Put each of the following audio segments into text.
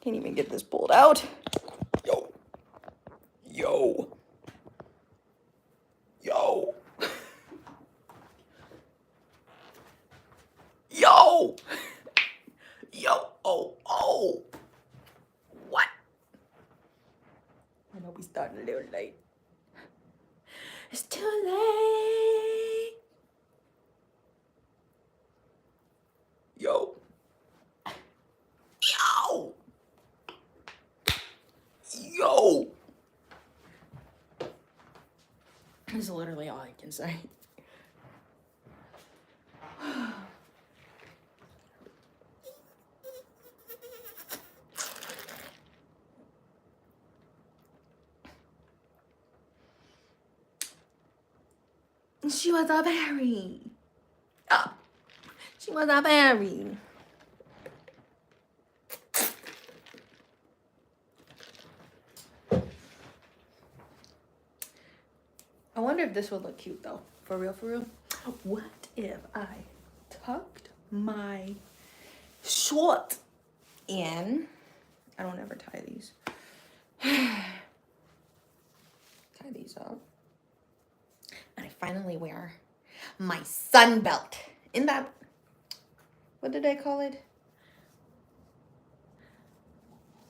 Can't even get this pulled out. Yo. Yo. Yo. Yo. Yo. Oh. What? I know we started a little late. It's too late. Yo. Yo. Yo. That's literally all I can say. She was a berry. Oh, she was a berry. I wonder if this would look cute though. For real, for real. What if I tucked my short in? I don't ever tie these. Tie these up. And I finally wear my sun belt. In that, what did I call it?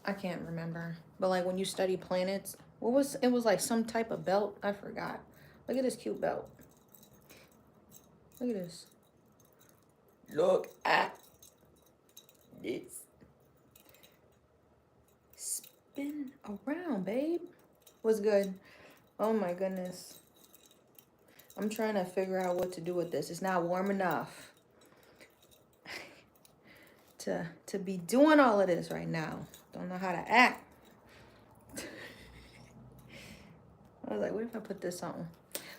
I can't remember. But like when you study planets, it was like some type of belt. I forgot. Look at this cute belt. Look at this. Look at this. Spin around, babe. What's good? Oh my goodness. I'm trying to figure out what to do with this. It's not warm enough to be doing all of this right now. Don't know how to act. I was like, what if I put this on?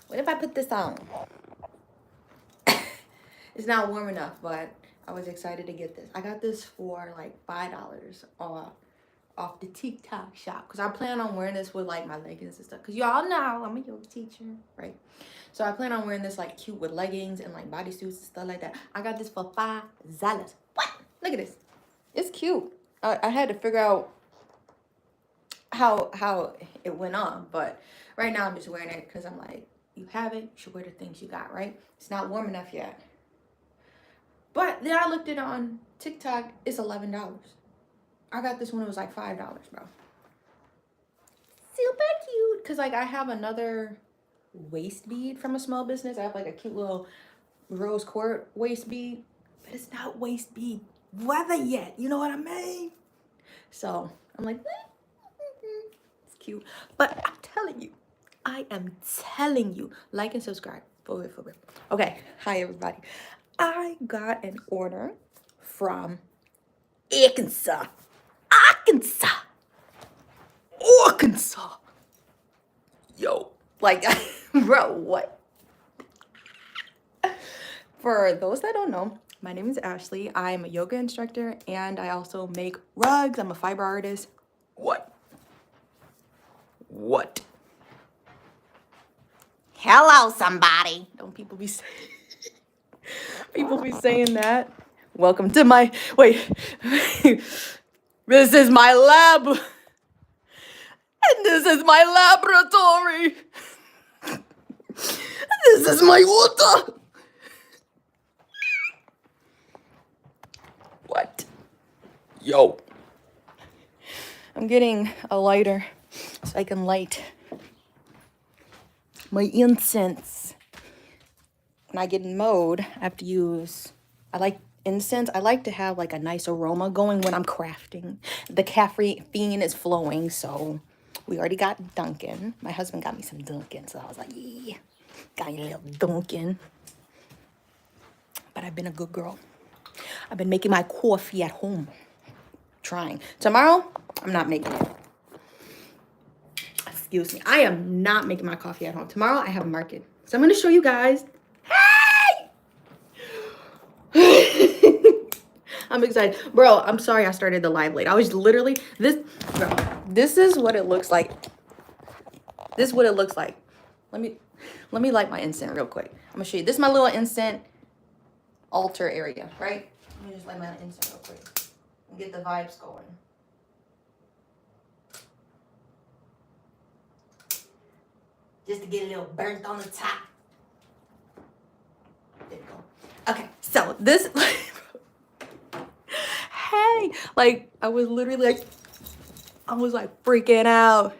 What if I put this on? It's not warm enough, but I was excited to get this. I got this for like $5 off the TikTok shop. Because I plan on wearing this with like my leggings and stuff. Because y'all know I'm a yoga teacher, right? So I plan on wearing this like cute with leggings and like bodysuits and stuff like that. I got this for $5. What? Look at this. It's cute. I had to figure out how it went on. But right now I'm just wearing it because I'm like, you have it, you should wear the things you got, right? It's not warm enough yet. But then I looked it on TikTok, it's $11. I got this when it was like $5, bro. Super cute. Cause like I have another waist bead from a small business. I have like a cute little rose quartz waist bead, but it's not waist bead weather yet. You know what I mean? So I'm like, it's cute. But I'm telling you, I am telling you, like and subscribe. For real, for real. Okay, hi everybody. I got an order from Arkansas. Yo, like, bro, what? For those that don't know, my name is Ashley. I'm a yoga instructor and I also make rugs. I'm a fiber artist. What? Hello, somebody. Don't people be saying that? Welcome to my, wait. This is my lab. And this is my laboratory. This is my water. What? Yo. I'm getting a lighter so I can light my incense. When I get in mode, I have to use, I like incense. I like to have like a nice aroma going when I'm crafting. The caffeine is flowing, so we already got Dunkin'. My husband got me some Dunkin', so I was like, yeah, got you a little Dunkin'. But I've been a good girl. I've been making my coffee at home. Trying. Tomorrow, I'm not making it. Excuse me. I am not making my coffee at home. Tomorrow, I have a market. So I'm going to show you guys. Hey! I'm excited. Bro, I'm sorry I started the live late. I was literally, this is what it looks like. This is what it looks like. Let me light my incense real quick. I'm going to show you. This is my little incense altar area, right? Let me just light my incense real quick and get the vibes going. just to get a little burnt on the top. There you go. Okay, so this, hey, like, I was literally like, I was like freaking out.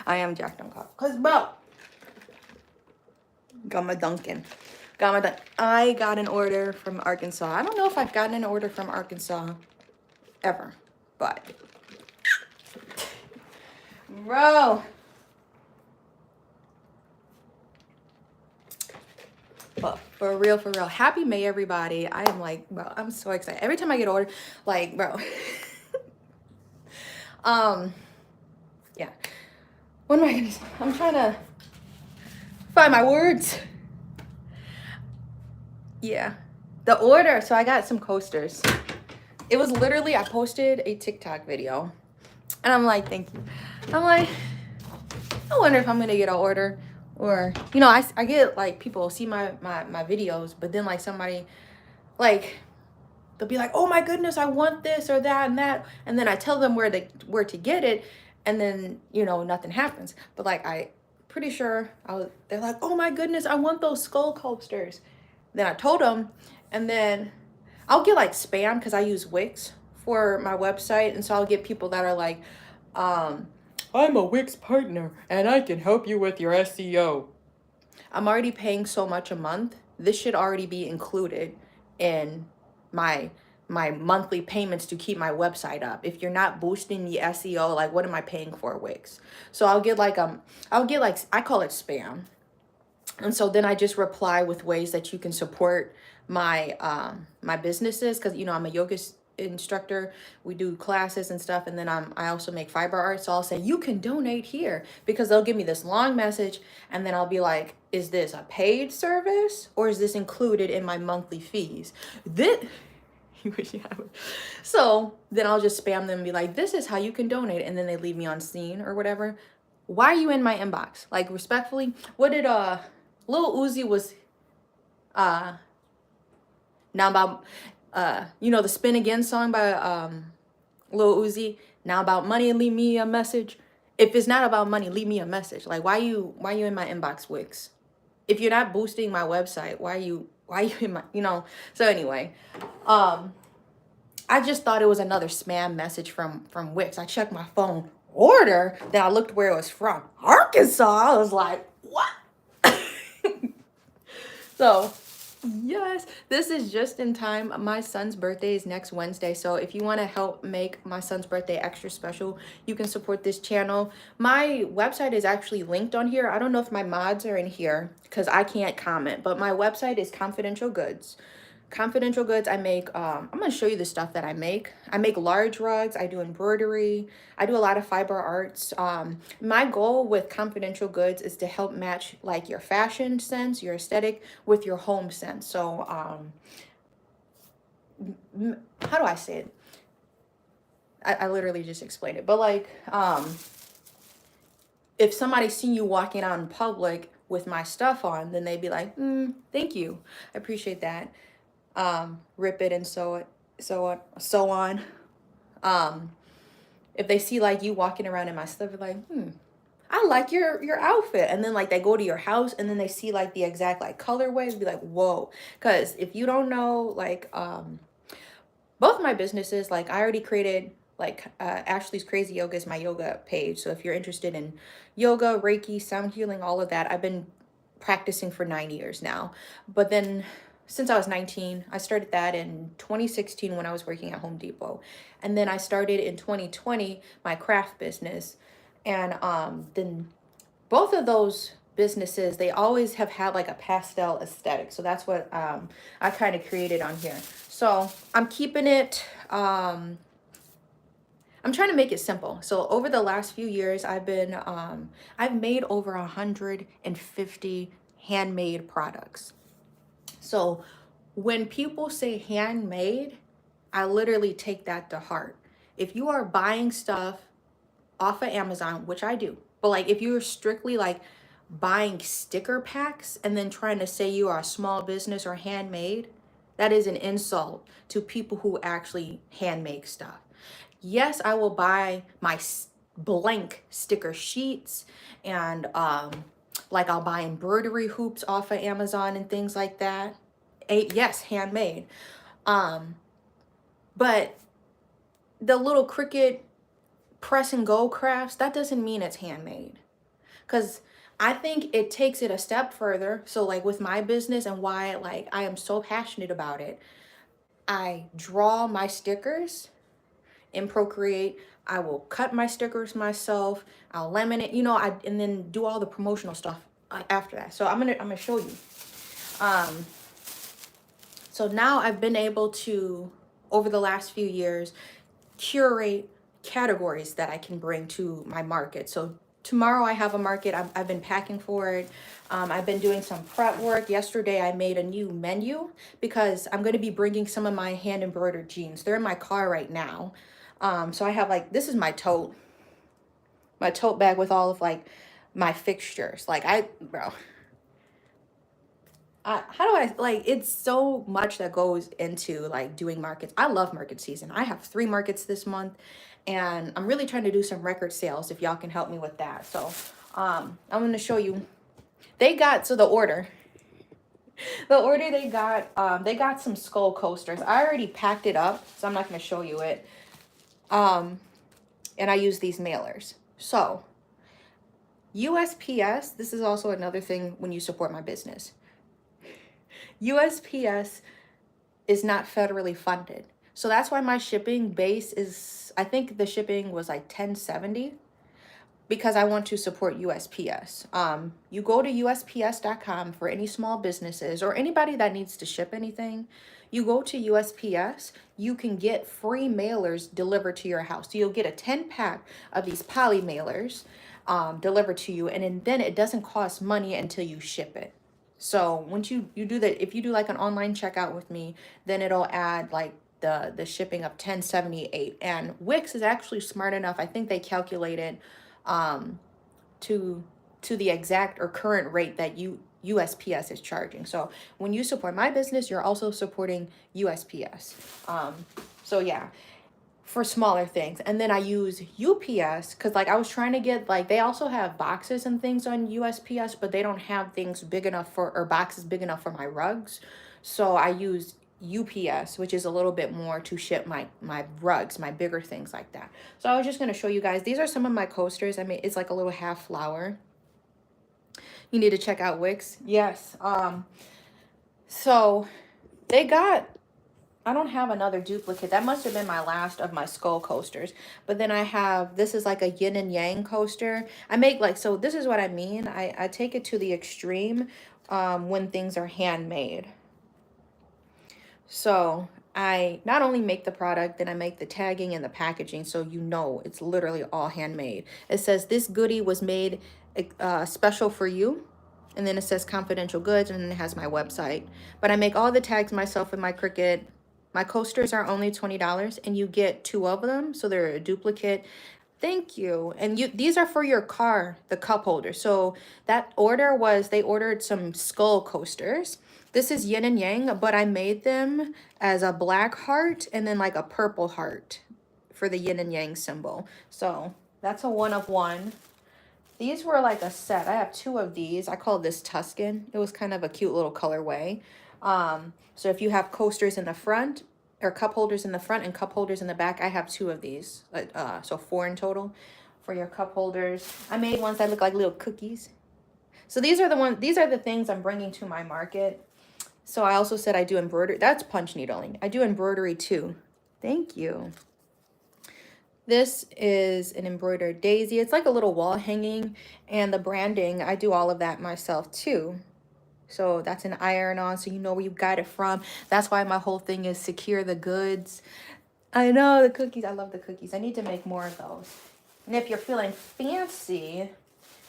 I am jacked on coffee. Cause bro, got my Dunkin'. I got an order from Arkansas. I don't know if I've gotten an order from Arkansas ever, but bro. But for real, happy May, everybody. I am like, bro, I'm so excited. Every time I get ordered, like, bro. Yeah. What am I gonna say? I'm trying to find my words. Yeah. The order, so I got some coasters. It was literally, I posted a TikTok video. And I'm like, thank you. I'm like, I wonder if I'm gonna get an order. Or, you know, I get like people see my videos, but then like somebody like they'll be like, oh my goodness, I want this or that and that, and then I tell them where to get it, and then, you know, nothing happens. But like I pretty sure they're like, oh my goodness, I want those skull coasters. Then I told them, and then I'll get like spam because I use Wix for my website, and so I'll get people that are like, I'm a Wix partner and I can help you with your SEO. I'm already paying so much a month. This should already be included in my monthly payments to keep my website up. If you're not boosting the SEO, like what am I paying for Wix? So I'll get like I call it spam. And so then I just reply with ways that you can support my my businesses, because you know I'm a yoga instructor. We do classes and stuff, and then I also make fiber art. So I'll say you can donate here, because they'll give me this long message, and then I'll be like, is this a paid service or is this included in my monthly fees? This you wish you have it. So then I'll just spam them and be like, this is how you can donate, and then they leave me on scene or whatever. Why are you in my inbox? Like, respectfully, what did Lil Uzi was now about you know the Spin Again song by Lil Uzi, now about money, leave me a message. If it's not about money, leave me a message. Like, why you in my inbox, Wix? If you're not boosting my website, why are you in my, you know? So anyway, I just thought it was another spam message from Wix. I checked my phone, order, then I looked where it was from, Arkansas. I was like, what? So yes, this is just in time. My son's birthday is next Wednesday, so if you want to help make my son's birthday extra special, you can support this channel. My website is actually linked on here. I don't know if my mods are in here because I can't comment, but my website is Confidential Goods. Confidential Goods, I make, I'm going to show you the stuff that I make. I make large rugs, I do embroidery, I do a lot of fiber arts. My goal with Confidential Goods is to help match like your fashion sense, your aesthetic with your home sense. So, how do I say it? I literally just explained it, but like, if somebody seen you walking out in public with my stuff on, then they'd be like, thank you, I appreciate that. Rip it and sew it, so on. If they see like you walking around in my stuff, they're like, I like your outfit. And then like they go to your house and then they see like the exact like colorways, be like, whoa. Because if you don't know, like both my businesses, like I already created like Ashlee's Crazy Yoga is my yoga page. So if you're interested in yoga, Reiki, sound healing, all of that, I've been practicing for 9 years now. But then since I was 19, I started that in 2016 when I was working at Home Depot. And then I started in 2020 my craft business. And then both of those businesses, they always have had like a pastel aesthetic. So that's what I kind of created on here. So I'm keeping it, I'm trying to make it simple. So over the last few years, I've made over 150 handmade products. So when people say handmade, I literally take that to heart. If you are buying stuff off of Amazon, which I do, but like if you're strictly like buying sticker packs and then trying to say you are a small business or handmade, that is an insult to people who actually hand make stuff. Yes, I will buy my blank sticker sheets and Like I'll buy embroidery hoops off of Amazon and things like that. Yes, handmade. Um, but the little Cricut press and go crafts, that doesn't mean it's handmade. Because I think it takes it a step further. So like with my business and why like I am so passionate about it, I draw my stickers in Procreate. I will cut my stickers myself. I'll laminate, you know, and then do all the promotional stuff after that. So I'm gonna show you. Um, so now I've been able to, over the last few years, curate categories that I can bring to my market. So tomorrow I have a market. I've been packing for it. I've been doing some prep work. Yesterday I made a new menu because I'm going to be bringing some of my hand embroidered jeans. They're in my car right now. So I have like, this is my tote bag with all of like my fixtures. Like bro, how do I, like, it's so much that goes into like doing markets. I love market season. I have 3 markets this month and I'm really trying to do some record sales if y'all can help me with that. So I'm going to show you, so the order they got some skull coasters. I already packed it up, so I'm not going to show you it. And I use these mailers. So USPS, this is also another thing when you support my business. USPS is not federally funded. So that's why my shipping base is, I think the shipping was like $10.70 because I want to support USPS. You go to USPS.com for any small businesses or anybody that needs to ship anything. You go to USPS, you can get free mailers delivered to your house. So you'll get a 10-pack of these poly mailers delivered to you, and then it doesn't cost money until you ship it. So once you do that, if you do like an online checkout with me, then it'll add like the shipping of $10.78. And Wix is actually smart enough. I think they calculated to the exact or current rate that USPS is charging. So when you support my business, you're also supporting USPS. So yeah, for smaller things. And then I use UPS because like I was trying to get, like, they also have boxes and things on USPS, but they don't have things big enough for, or boxes big enough for my rugs. So I use UPS, which is a little bit more to ship my rugs, my bigger things like that. So I was just going to show you guys, these are some of my coasters. I mean, it's like a little half flower. You need to check out Wix. Yes. So they got, I don't have another duplicate. That must have been my last of my skull coasters. But then I have, this is like a yin and yang coaster. I make like, so this is what I mean. I take it to the extreme when things are handmade. So I not only make the product, then I make the tagging and the packaging so you know it's literally all handmade. It says this goodie was made special for you. And then it says confidential goods, and then it has my website. But I make all the tags myself in my Cricut. My coasters are only $20 and you get 2 of them. So they're a duplicate. Thank you. And these are for your car, the cup holder. So that order was, they ordered some skull coasters. This is yin and yang, but I made them as a black heart and then like a purple heart for the yin and yang symbol. So that's a 1 of 1. These were like a set. I have 2 of these. I call this Tuscan. It was kind of a cute little colorway. So if you have coasters in the front, or cup holders in the front and cup holders in the back, I have 2 of these. So 4 in total for your cup holders. I made ones that look like little cookies. So these are the things I'm bringing to my market. So I also said I do embroidery. That's punch needling. I do embroidery too. Thank you. This is an embroidered daisy. It's like a little wall hanging, and the branding, I do all of that myself too. So that's an iron-on, so you know where you got it from. That's why my whole thing is secure the goods. I know, the cookies. I love the cookies. I need to make more of those. And if you're feeling fancy,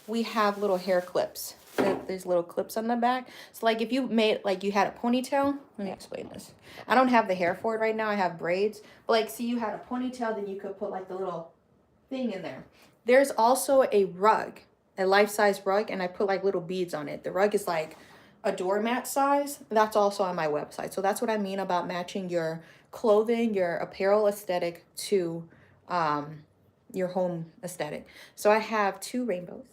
we have little hair clips. There's little clips on the back. So like if you made, like you had a ponytail, let me explain this. I don't have the hair for it right now. I have braids. But like, see, you had a ponytail, then you could put like the little thing in there. There's also a rug, a life-size rug, and I put like little beads on it. The rug is like a doormat size. That's also on my website. So that's what I mean about matching your clothing, your apparel aesthetic to your home aesthetic. So I have 2 rainbows.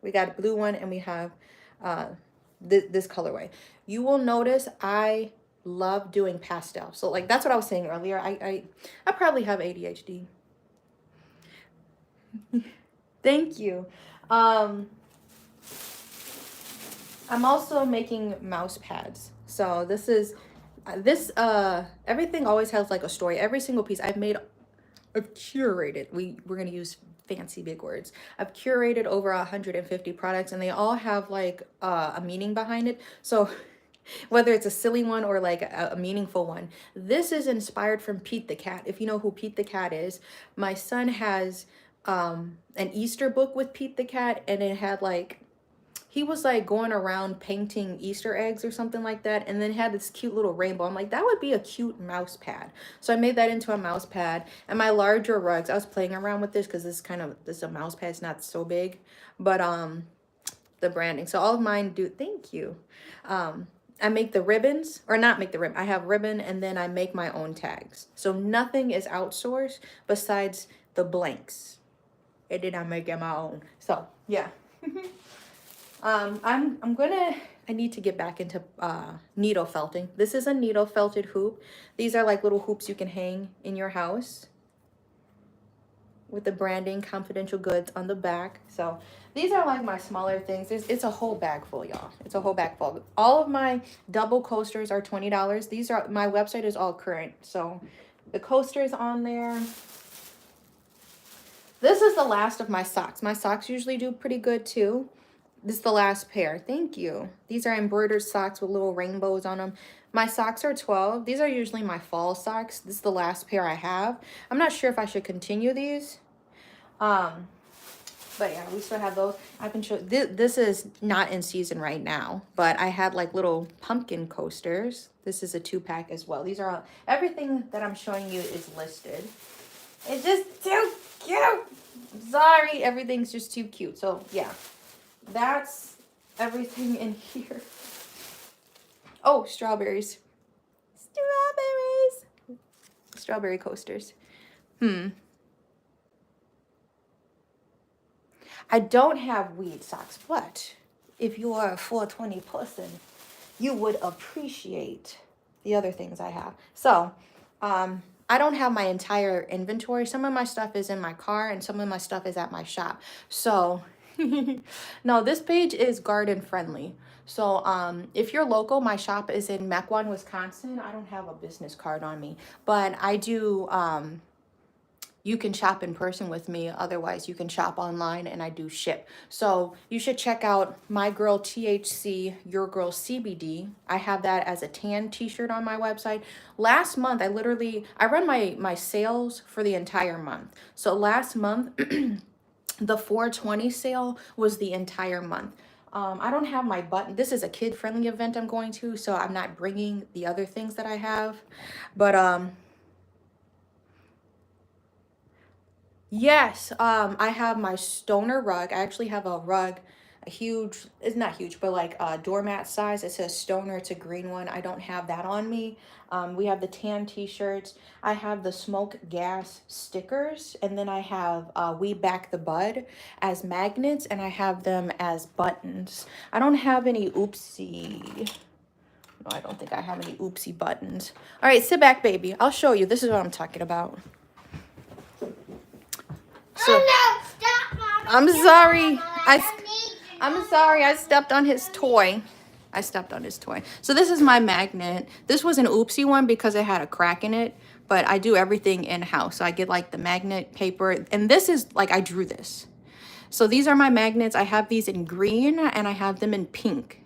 We got a blue one, and we have this colorway. You will notice I love doing pastel. So like that's what I was saying earlier. I probably have ADHD. Thank you. I'm also making mouse pads. So this is everything always has like a story. Every single piece I've curated. We're gonna use fancy big words. I've curated over 150 products, and they all have like a meaning behind it. So whether it's a silly one or like a meaningful one, this is inspired from Pete the Cat. If you know who Pete the Cat is, my son has an Easter book with Pete the Cat, and it had like, he was like going around painting Easter eggs or something like that, and then had this cute little rainbow. I'm like, that would be a cute mouse pad. So I made that into a mouse pad. And my larger rugs, I was playing around with this because this is a mouse pad. It's not so big, but the branding. So all of mine do. Thank you. I make the ribbons, or not make the ribbon. I have ribbon, and then I make my own tags. So nothing is outsourced besides the blanks. And then I make it my own. So yeah. I need to get back into needle felting. This is a needle felted hoop. These are like little hoops you can hang in your house with the branding, confidential goods on the back. So these are like my smaller things. It's a whole bag full, y'all. It's a whole bag full. All of my double coasters are $20. These are, my website is all current. So the coasters on there. This is the last of my socks. My socks usually do pretty good too. This is the last pair. Thank you. These are embroidered socks with little rainbows on them. My socks are 12. These are usually my fall socks. This is the last pair I have. I'm not sure if I should continue these. But yeah, we still have those. I can show, this is not in season right now, but I had like little pumpkin coasters. This is a 2-pack as well. These are all, everything that I'm showing you is listed. It's just too cute. Sorry, everything's just too cute. So yeah. That's everything in here. Oh, strawberries. Strawberries. Strawberry coasters. I don't have weed socks, but if you are a 420 person, you would appreciate the other things I have. So, I don't have my entire inventory. Some of my stuff is in my car, and some of my stuff is at my shop. So no, this page is garden friendly. So if you're local, my shop is in Mequon, Wisconsin. I don't have a business card on me, but I do, you can shop in person with me. Otherwise, you can shop online, and I do ship. So you should check out My Girl THC, Your Girl CBD. I have that as a tan t-shirt on my website. Last month, I run my sales for the entire month. So last month, the 420 sale was the entire month. I don't have my button. This is a kid-friendly event I'm going to, so I'm not bringing the other things that I have. But yes, I have my stoner rug. I actually have a rug, a huge, it's not huge, but like a doormat size. It says stoner. It's a green one. I don't have that on me. We have the tan t-shirts. I have the smoke gas stickers, and then I have We Back the Bud as magnets, and I have them as buttons. I don't have any oopsie. No, I don't think I have any oopsie buttons. All right, sit back, baby. I'll show you. This is what I'm talking about. So, oh, no, stop, Mom. I'm sorry. I'm sorry. I stepped on his toy. So this is my magnet. This was an oopsie one because it had a crack in it, but I do everything in-house. So I get like the magnet paper, and this is like, I drew this. So these are my magnets. I have these in green, and I have them in pink.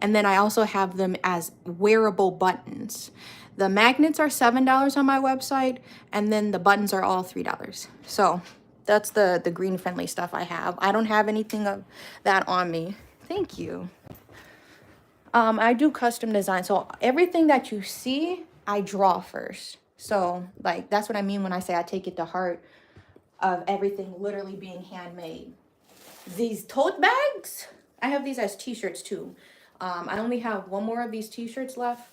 And then I also have them as wearable buttons. The magnets are $7 on my website, and then the buttons are all $3. So that's the green friendly stuff I have. I don't have anything of that on me. Thank you. I do custom design. So everything that you see, I draw first. So like, that's what I mean when I say I take it to heart of everything literally being handmade. These tote bags, I have these as t-shirts too. I only have one more of these t-shirts left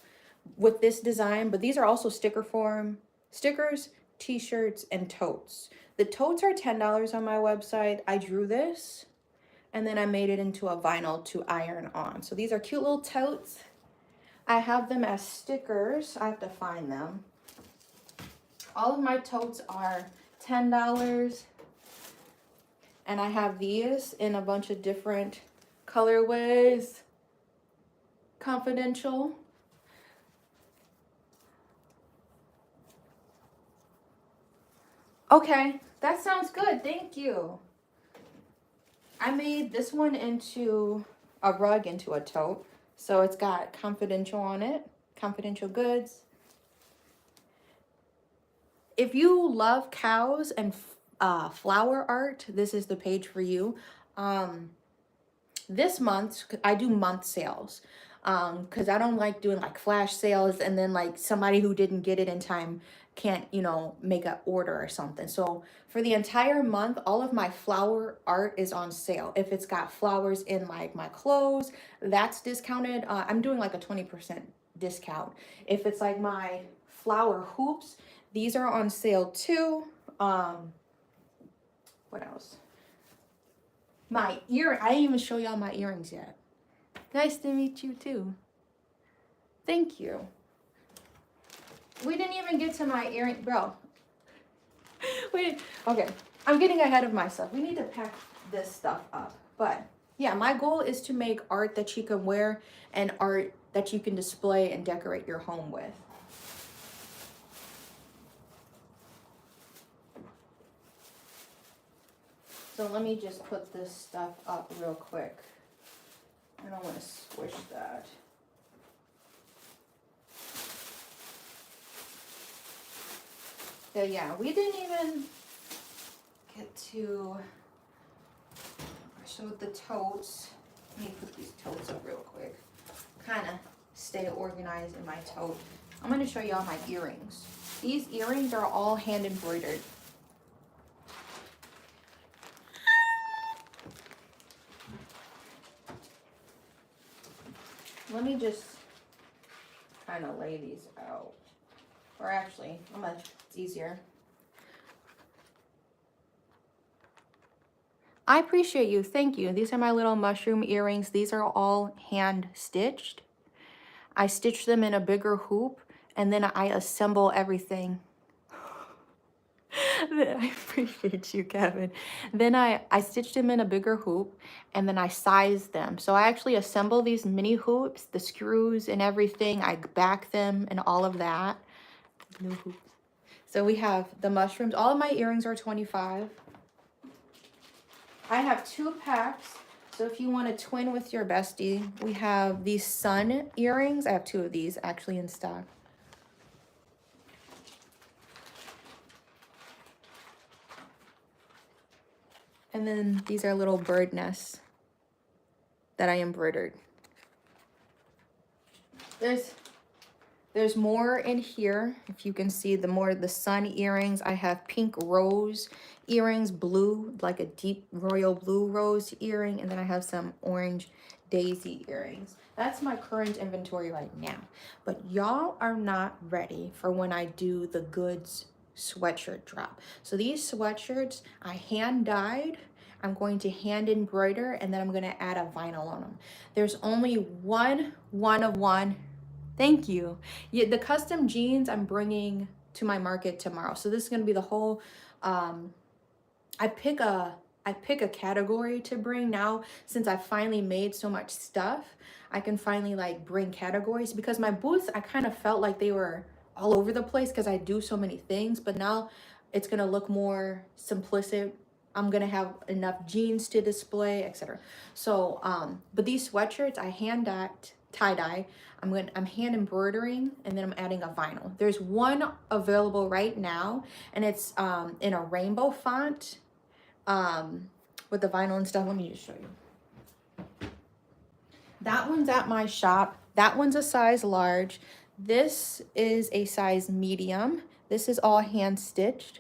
with this design, but these are also sticker form stickers, t-shirts, and totes. The totes are $10 on my website. I drew this. and then I made it into a vinyl to iron on. So these are cute little totes. I have them as stickers. I have to find them. All of my totes are $10. And I have these in a bunch of different colorways. Confidential. Okay, that sounds good. Thank you. I made this one into a rug, into a tote. So it's got confidential on it. Confidential goods. If you love cows and flower art, this is the page for you. This month, I do month sales. Because I don't like doing like flash sales and then like somebody who didn't get it in time can't, you know, make an order or something. So for the entire month, all of my flower art is on sale. If it's got flowers in like my clothes, that's discounted. I'm doing like a 20% discount. If it's like my flower hoops, these are on sale too. What else? My ear, I didn't even show y'all my earrings yet. Nice to meet you too. Thank you. We didn't even get to my earring, bro. Wait, okay. I'm getting ahead of myself. We need to pack this stuff up. But yeah, my goal is to make art that you can wear and art that you can display and decorate your home with. So let me just put this stuff up real quick. I don't want to squish that. So yeah, we didn't even get to, I showed the totes. Let me put these totes up real quick. Kind of stay organized in my tote. I'm going to show y'all my earrings. These earrings are all hand embroidered. Let me just kind of lay these out. Or actually, it's easier. I appreciate you. Thank you. These are my little mushroom earrings. These are all hand stitched. I stitch them in a bigger hoop and then I assemble everything. I appreciate you, Kevin. Then I stitched them in a bigger hoop and then I sized them. So I actually assemble these mini hoops, the screws and everything. I back them and all of that. New hoops. So we have the mushrooms. All of my earrings are 25. I have 2 packs. So if you want to twin with your bestie, we have these sun earrings. I have 2 of these actually in stock. And then these are little bird nests that I embroidered. There's more in here. If you can see the sun earrings. I have pink rose earrings, blue, like a deep royal blue rose earring. And then I have some orange daisy earrings. That's my current inventory right now. But y'all are not ready for when I do the goods sweatshirt drop. So these sweatshirts I hand dyed. I'm going to hand embroider and then I'm going to add a vinyl on them. There's only one of one. Thank you. Yeah, the custom jeans I'm bringing to my market tomorrow. So this is going to be the whole, I pick a category to bring now. Since I finally made so much stuff, I can finally like bring categories, because my booths, I kind of felt like they were all over the place because I do so many things, but now it's going to look more simplistic. I'm going to have enough jeans to display, etc. So, but these sweatshirts, I hand dyed, tie-dye. I'm hand embroidering, and then I'm adding a vinyl. There's one available right now, and it's in a rainbow font with the vinyl and stuff. Let me just show you. That one's at my shop. That one's a size large. This is a size medium. This is all hand stitched.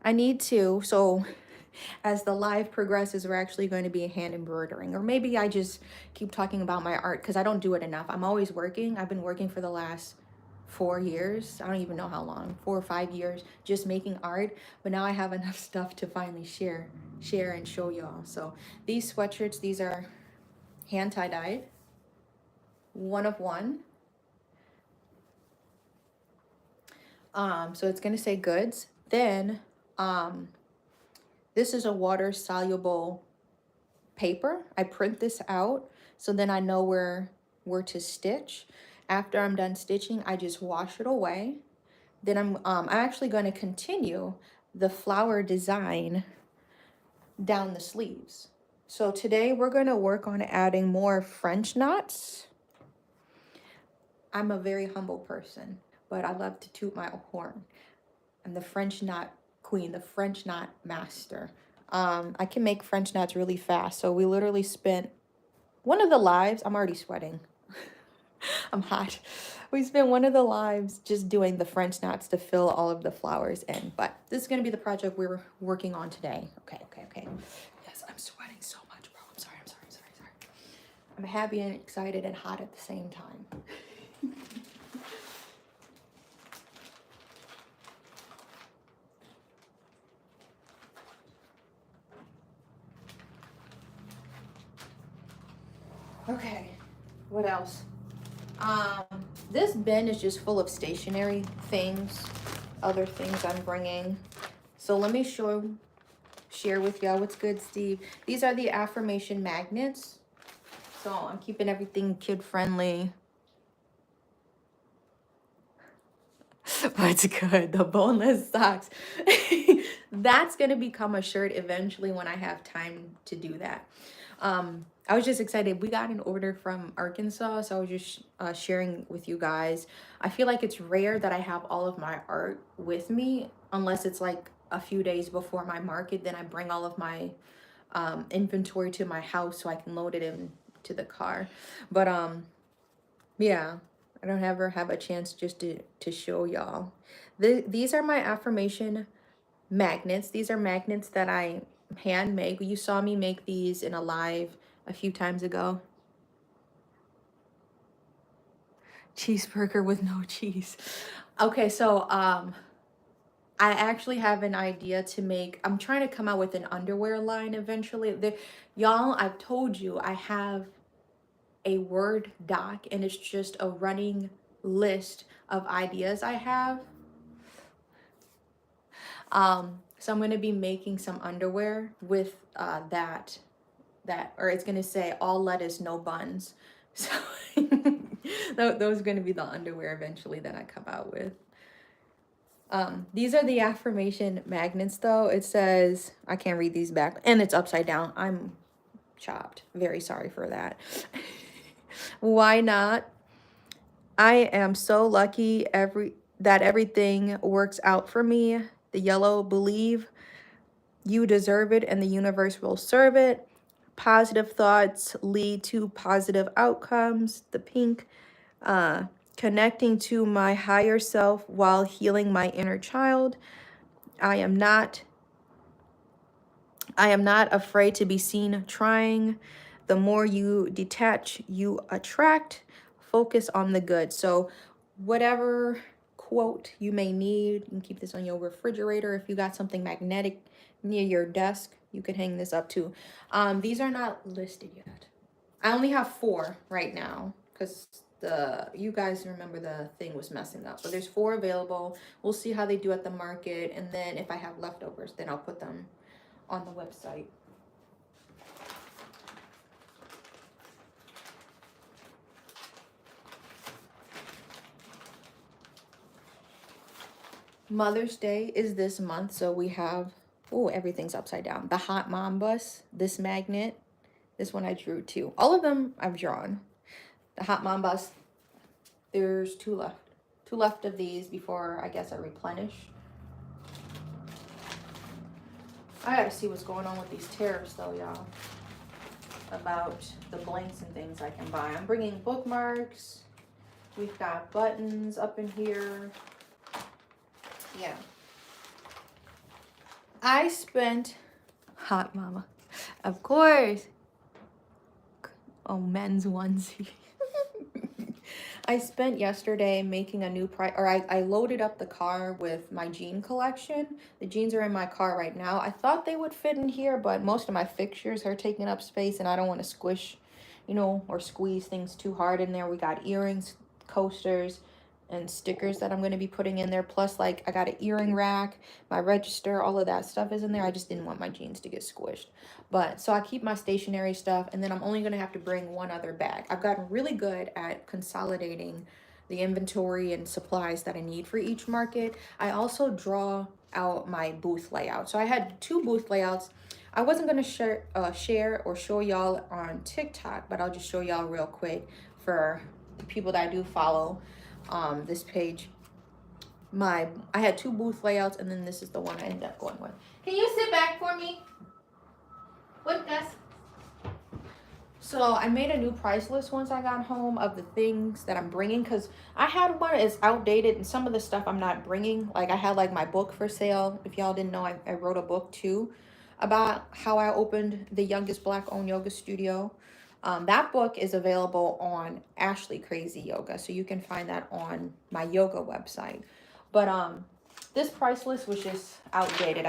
I need to, so as the live progresses, we're actually going to be hand embroidering. Or maybe I just keep talking about my art because I don't do it enough. I'm always working. I've been working for the last 4 years. I don't even know how long, 4 or 5 years, just making art. But now I have enough stuff to finally share and show y'all. So these sweatshirts, these are hand tie dyed, one of one. So it's gonna say goods. Then this is a water soluble paper. I print this out so then I know where to stitch. After I'm done stitching, I just wash it away. Then I'm actually going to continue the flower design down the sleeves. So today we're going to work on adding more French knots. I'm a very humble person, but I love to toot my horn. I'm the French knot queen, the French knot master. I can make French knots really fast. So we literally spent one of the lives, I'm already sweating. I'm hot. We spent one of the lives just doing the French knots to fill all of the flowers in. But this is going to be the project we're working on today. Okay. Yes, I'm sweating so much, bro. I'm sorry. I'm happy and excited and hot at the same time. Okay, what else? This bin is just full of stationery things, other things I'm bringing. So let me share with y'all what's good, Steve. These are the affirmation magnets. So I'm keeping everything kid friendly. What's good? The boneless socks. That's gonna become a shirt eventually when I have time to do that. I was just excited. We got an order from Arkansas, so I was just sharing with you guys. I feel like it's rare that I have all of my art with me, unless it's like a few days before my market. Then I bring all of my inventory to my house so I can load it into the car. But yeah, I don't ever have a chance just to show y'all. These are my affirmation magnets. These are magnets that I hand make. You saw me make these in a live a few times ago. Cheeseburger with no cheese. Okay, so I actually have an idea to make. I'm trying to come out with an underwear line eventually. Y'all, I've told you I have a Word doc and it's just a running list of ideas I have. So I'm going to be making some underwear with that, or it's going to say all lettuce, no buns. So those are going to be the underwear eventually that I come out with. These are the affirmation magnets though. It says, I can't read these back, and it's upside down. I'm chopped. Very sorry for that. Why not? I am so lucky that everything works out for me. The yellow, believe you deserve it and the universe will serve it. Positive thoughts lead to positive outcomes. The pink, connecting to my higher self while healing my inner child. I am not afraid to be seen trying. The more you detach, you attract. Focus on the good. So whatever quote you may need, you can keep this on your refrigerator. If you got something magnetic near your desk, you could hang this up too. These are not listed yet. I only have 4 right now because you guys remember the thing was messing up, but there's 4 available. We'll see how they do at the market, and then if I have leftovers, then I'll put them on the website. Mother's Day is this month, so we have, oh, everything's upside down. The Hot Mom Bus, this magnet, this one I drew too. All of them I've drawn. The Hot Mom Bus, there's 2 left. 2 left of these before I guess I replenish. I gotta see what's going on with these tariffs though, y'all. About the blanks and things I can buy. I'm bringing bookmarks. We've got buttons up in here. Yeah. I spent, hot mama, of course. Oh, men's onesie. I spent yesterday making a new price, or I loaded up the car with my jean collection. The jeans are in my car right now. I thought they would fit in here, but most of my fixtures are taking up space and I don't want to squish, you know, or squeeze things too hard in there. We got earrings, coasters, and stickers that I'm going to be putting in there. Plus, like, I got an earring rack, my register, all of that stuff is in there. I just didn't want my jeans to get squished. But so I keep my stationery stuff, and then I'm only going to have to bring one other bag. I've gotten really good at consolidating the inventory and supplies that I need for each market. I also draw out my booth layout. So I had 2 booth layouts. I wasn't going to share or show y'all on TikTok, but I'll just show y'all real quick for the people that I do follow this page. I had 2 booth layouts, and then this is the one I ended up going with. Can you sit back for me? What desk? So I made a new price list once I got home of the things that I'm bringing, because I had one that's outdated and some of the stuff I'm not bringing. Like I had like my book for sale. If y'all didn't know, I wrote a book too about how I opened the youngest Black owned yoga studio. That book is available on Ashlee CrazyYoga, so you can find that on my yoga website. But this price list was just outdated.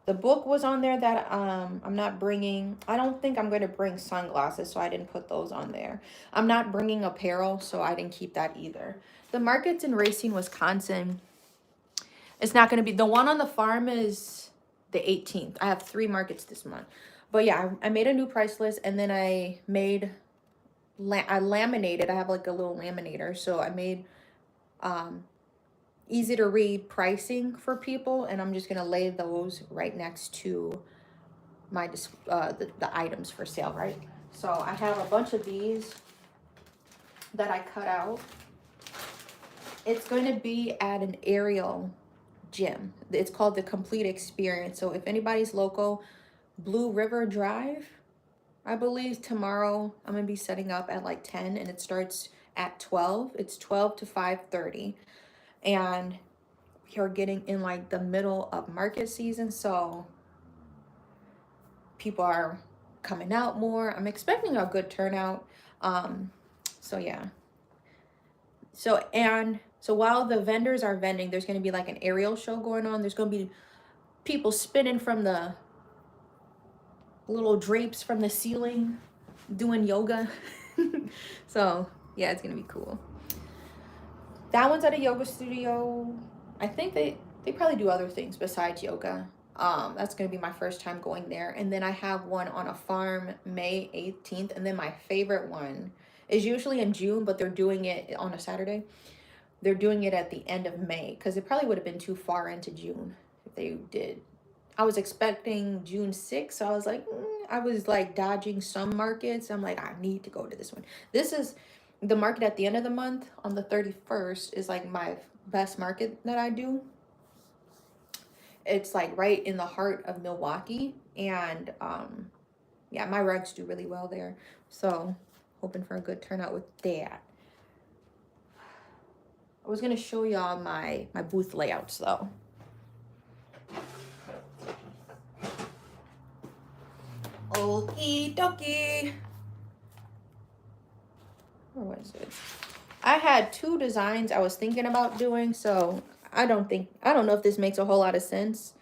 The book was on there that I'm not bringing. I don't think I'm going to bring sunglasses, so I didn't put those on there. I'm not bringing apparel, so I didn't keep that either. The markets in Racine, Wisconsin, it's not going to be, the one on the farm is the 18th. I have 3 markets this month. But yeah, I made a new price list, and then I laminated. I have like a little laminator, so I made easy to read pricing for people, and I'm just gonna lay those right next to my the items for sale, right? So I have a bunch of these that I cut out. It's going to be at an aerial gym. It's called the Complete Experience. So if anybody's local, Blue River Drive, I believe tomorrow I'm gonna be setting up at like 10, and it starts at 12. It's 12 to 5:30. And we are getting in like the middle of market season, so people are coming out more. I'm expecting a good turnout. So yeah. So while the vendors are vending, there's going to be like an aerial show going on. There's going to be people spinning from the little drapes from the ceiling doing yoga. So yeah, it's going to be cool. That one's at a yoga studio. I think they probably do other things besides yoga. That's going to be my first time going there. And then I have one on a farm May 18th. And then my favorite one is usually in June, but they're doing it on a Saturday. They're doing it at the end of May, because it probably would have been too far into June if they did. I was expecting June 6th, so I was like, I was like dodging some markets. I'm like, I need to go to this one. This is the market at the end of the month on the 31st is like my best market that I do. It's like right in the heart of Milwaukee, and yeah, my rugs do really well there. So hoping for a good turnout with that. I was gonna show y'all my booth layouts though. Okie dokie. Where was it? I had 2 designs I was thinking about doing, so I don't know if this makes a whole lot of sense.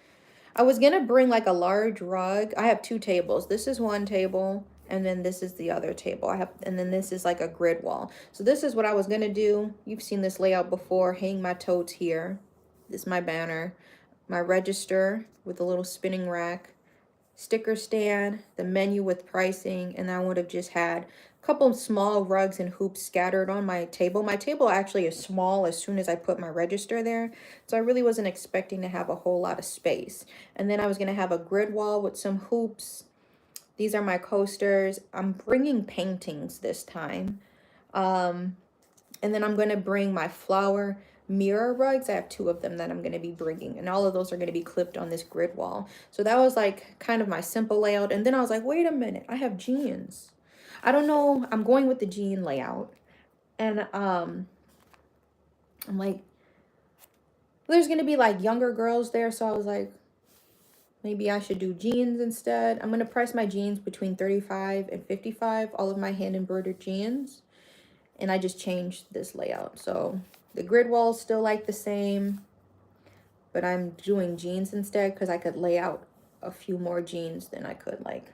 I was gonna bring like a large rug. I have 2 tables. This is one table, and then this is the other table. And then this is like a grid wall. So this is what I was gonna do. You've seen this layout before. Hang my totes here. This is my banner, my register with a little spinning rack, sticker stand, the menu with pricing, and I would have just had a couple of small rugs and hoops scattered on my table. My table actually is small as soon as I put my register there, so I really wasn't expecting to have a whole lot of space. And then I was going to have a grid wall with some hoops. These are my coasters. I'm bringing paintings this time. And then I'm going to bring my flower mirror rugs. I have 2 of them that I'm going to be bringing, and all of those are going to be clipped on this grid wall. So that was like kind of my simple layout. And then I was like, wait a minute, I have jeans. I don't know, I'm going with the jean layout, and I'm like, there's going to be like younger girls there, so I was like, maybe I should do jeans instead. I'm going to price my jeans between $35 and $55, all of my hand embroidered jeans. and I just changed this layout. So the grid wall is still like the same, but I'm doing jeans instead because I could lay out a few more jeans than I could like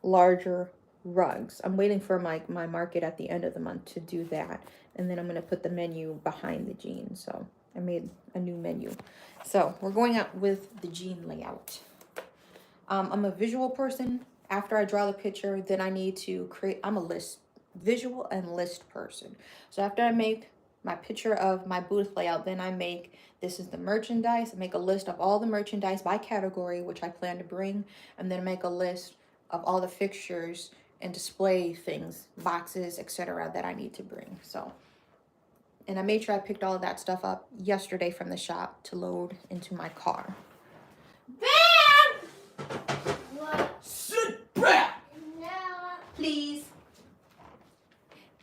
larger rugs. I'm waiting for my market at the end of the month to do that. And then I'm going to put the menu behind the jeans. So I made a new menu. So we're going out with the jean layout. I'm a visual person. After I draw the picture, then I need to create, I'm a visual and list person. So after I make my picture of my booth layout, then I make, this is the merchandise. I make a list of all the merchandise by category, which I plan to bring, and then make a list of all the fixtures and display things, boxes, etc. that I need to bring. So, and I made sure I picked all of that stuff up yesterday from the shop to load into my car. Bam! What? Sit back! No. Please.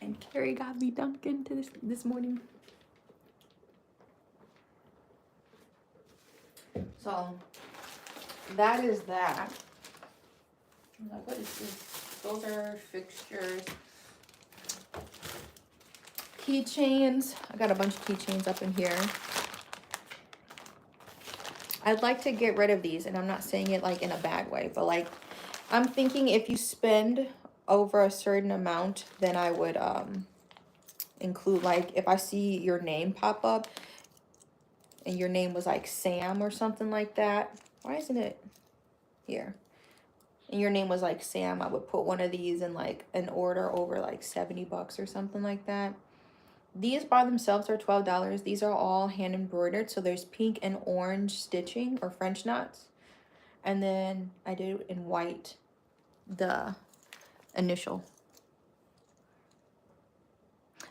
And Carrie got me Dunkin' to this morning. So that is that. I'm like, what is this? Those are fixtures. Keychains. I got a bunch of keychains up in here. I'd like to get rid of these, and I'm not saying it like in a bad way, but like I'm thinking if you spend over a certain amount, then I would include, like, if I see your name pop up and your name was like Sam or something like that. Why isn't it here? And your name was like Sam, I would put one of these in like an order over like 70 bucks or something like that. These by themselves are $12. These are all hand embroidered. So there's pink and orange stitching or French knots. And then I did in white, the initial.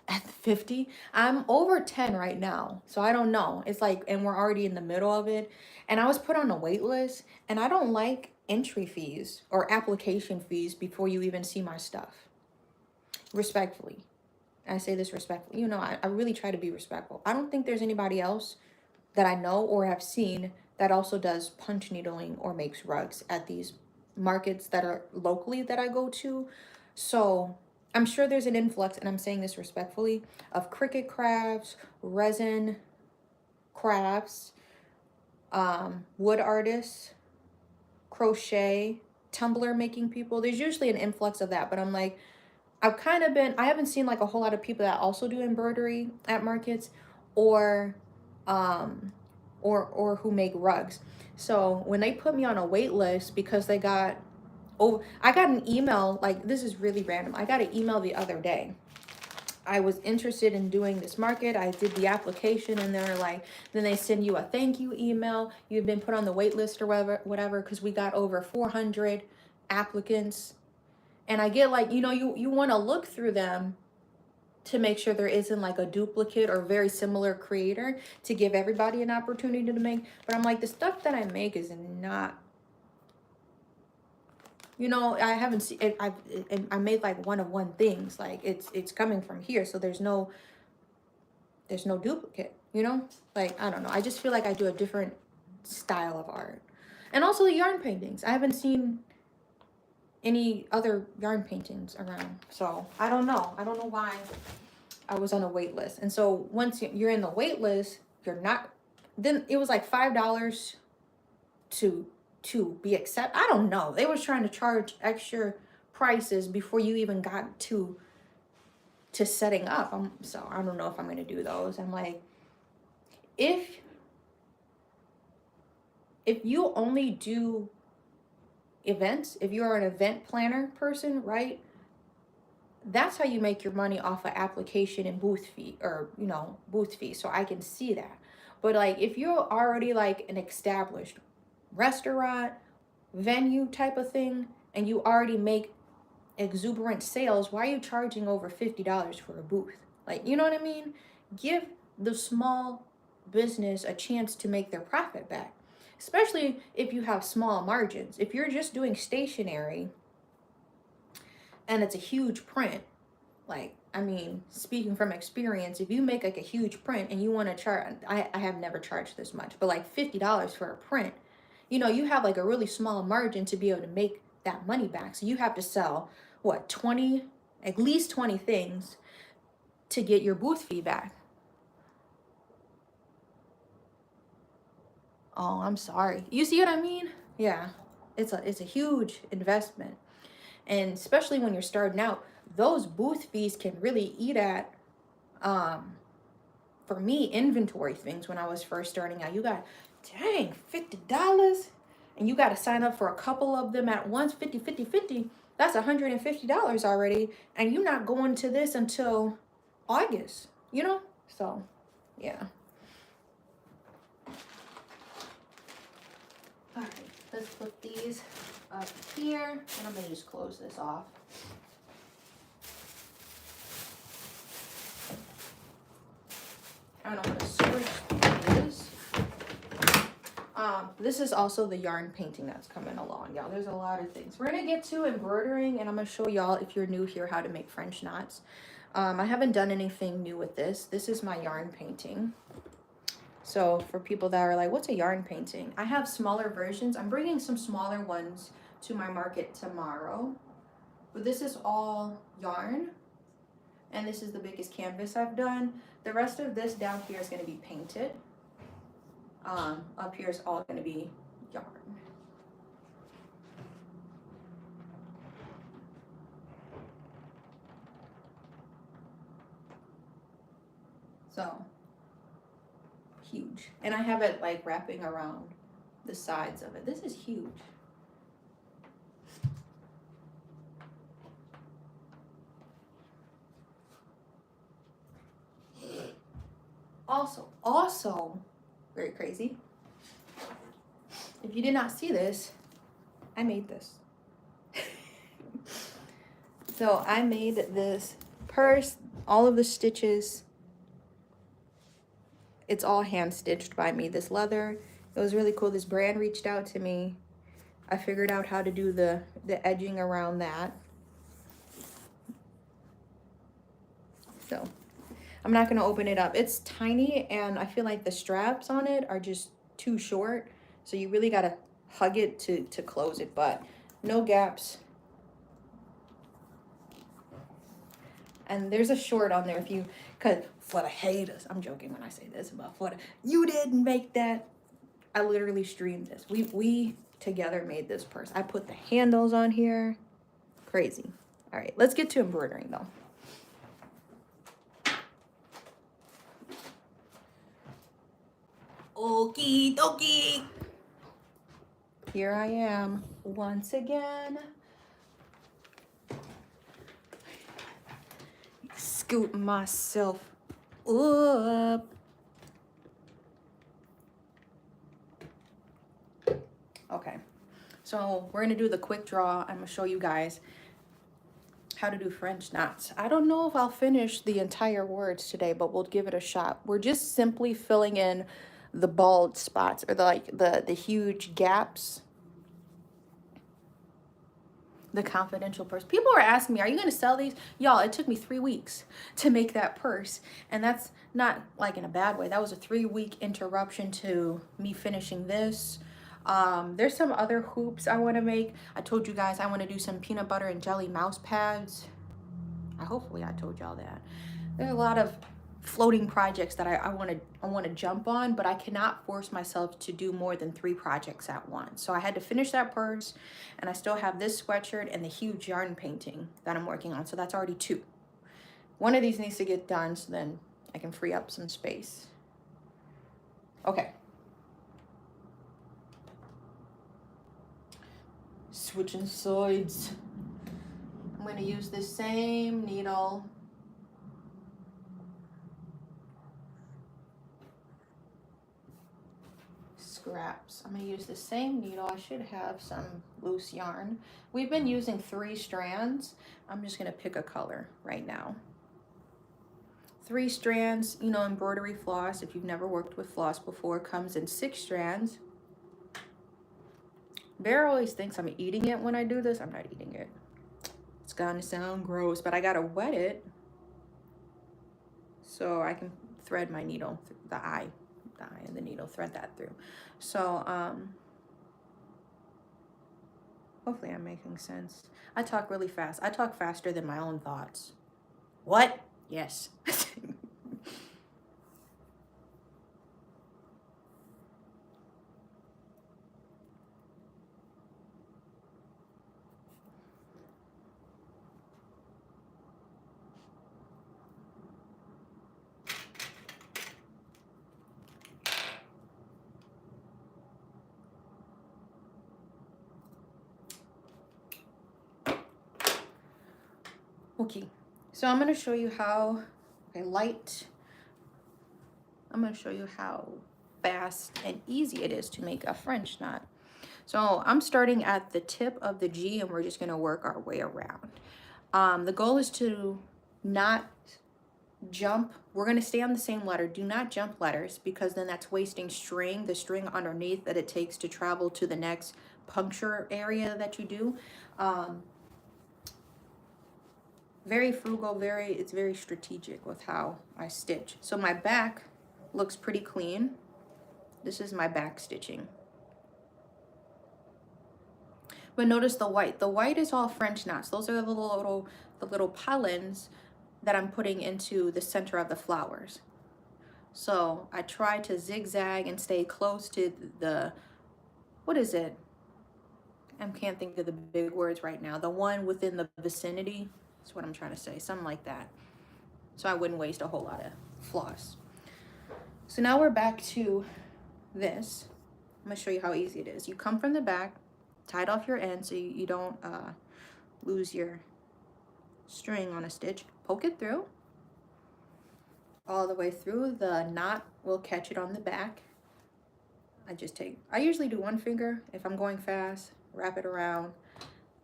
At 50, I'm over 10 right now. So I don't know. It's like, and we're already in the middle of it. And I was put on a wait list, and I don't like entry fees or application fees before you even see my stuff. Respectfully. I say this respectfully. You know, I really try to be respectful. I don't think there's anybody else that I know or have seen that also does punch needling or makes rugs at these markets that are locally that I go to. So I'm sure there's an influx, and I'm saying this respectfully, of Cricut crafts, resin crafts, wood artists, crochet, tumbler making people. There's usually an influx of that, but I'm like, I haven't seen like a whole lot of people that also do embroidery at markets or who make rugs. So when they put me on a wait list because they got, I got an email, like, this is really random. I got an email the other day. I was interested in doing this market. I did the application, and they're like, then they send you a thank you email. You've been put on the wait list or whatever, because we got over 400 applicants. And I get like, you know, you want to look through them to make sure there isn't like a duplicate or very similar creator to give everybody an opportunity to make. But I'm like, the stuff that I make is not, you know, I haven't seen it. I made like one of one things. Like it's coming from here. So there's no duplicate, you know? Like, I don't know. I just feel like I do a different style of art. And also the yarn paintings. I haven't seen any other yarn paintings around. So I don't know. I don't know why I was on a wait list. And so once you're in the wait list, you're not, then it was like $5 to be accepted. I don't know. They was trying to charge extra prices before you even got to setting up. So I don't know if I'm going to do those. I'm like, if you only do events, if you're an event planner person, right? That's how you make your money off of application and booth fee, or, you know, booth fee. So I can see that. But like, if you're already like an established restaurant, venue type of thing, and you already make exuberant sales, why are you charging over $50 for a booth? Like, you know what I mean? Give the small business a chance to make their profit back, especially if you have small margins. If you're just doing stationery and it's a huge print, like, I mean, speaking from experience, if you make like a huge print and you want to charge, I have never charged this much, but like $50 for a print, you know, you have like a really small margin to be able to make that money back. So you have to sell, what, 20, at least 20 things. to get your booth feedback. Oh, I'm sorry. You see what I mean? Yeah. It's a huge investment. And especially when you're starting out, those booth fees can really eat at, for me, inventory things when I was first starting out. You got, dang, $50. And you got to sign up for a couple of them at once, 50, 50, 50. That's $150 already. And you're not going to this until August, you know? So, yeah. All right, let's put these up here. And I'm going to just close this off. I don't know how to switch these. This is also the yarn painting that's coming along, y'all. There's a lot of things. We're going to get to embroidering, and I'm going to show y'all, if you're new here, how to make French knots. I haven't done anything new with this. This is my yarn painting. So for people that are like, what's a yarn painting? I have smaller versions. I'm bringing some smaller ones to my market tomorrow. But this is all yarn. And this is the biggest canvas I've done. The rest of this down here is going to be painted. Up here is all going to be yarn. So, huge. And I have it like wrapping around the sides of it. This is huge. Also, very crazy. If you did not see this, I made this. So I made this purse, all of the stitches. It's all hand stitched by me. This leather, it was really cool. This brand reached out to me. I figured out how to do the edging around that. So I'm not gonna open it up. It's tiny, and I feel like the straps on it are just too short. So you really gotta hug it to close it, but no gaps. And there's a short on there if you, cause for the haters, I'm joking when I say this, but for the, you didn't make that. I literally streamed this. We together made this purse. I put the handles on here. Crazy. All right, let's get to embroidering though. Okie dokie. Here I am once again. Scoot myself up. Okay, so we're gonna do the quick draw. I'm gonna show you guys how to do French knots. I don't know if I'll finish the entire words today, but we'll give it a shot. We're just simply filling in the bald spots, or the huge gaps. The confidential purse. People are asking me, are you going to sell these? Y'all, it took me 3 weeks to make that purse. And that's not like in a bad way. That was a 3-week interruption to me finishing this. There's some other hoops I want to make. I told you guys I want to do some peanut butter and jelly mouse pads. Hopefully I told y'all that. There's a lot of floating projects that I want to jump on, but I cannot force myself to do more than 3 projects at once. So I had to finish that purse, and I still have this sweatshirt and the huge yarn painting that I'm working on. So that's already 2. One of these needs to get done, so then I can free up some space. Okay. Switching sides. I'm going to use the same needle. Scraps. I'm going to use the same needle. I should have some loose yarn. We've been using 3 strands. I'm just going to pick a color right now. 3 strands. You know, embroidery floss, if you've never worked with floss before, comes in 6 strands. Bear always thinks I'm eating it when I do this. I'm not eating it. It's gonna sound gross, but I gotta wet it so I can thread my needle, the eye of the needle, thread that through. So hopefully I'm making sense. I talk really fast. I talk faster than my own thoughts. What? Yes. Okay, so I'm going to show you how, okay, light. I'm going to show you how fast and easy it is to make a French knot. So I'm starting at the tip of the G and we're just going to work our way around. The goal is to not jump. We're going to stay on the same letter. Do not jump letters because then that's wasting string, the string underneath that it takes to travel to the next puncture area that you do. Very frugal, it's very strategic with how I stitch. So my back looks pretty clean. This is my back stitching. But notice the white. The white is all French knots. Those are the little pollens that I'm putting into the center of the flowers. So I try to zigzag and stay close to the, what is it? I can't think of the big words right now. The one within the vicinity. That's what I'm trying to say. Something like that. So I wouldn't waste a whole lot of floss. So now we're back to this. I'm gonna show you how easy it is. You come from the back, tie it off your end so you don't lose your string on a stitch. Poke it through all the way through. The knot will catch it on the back. I usually do one finger if I'm going fast, wrap it around,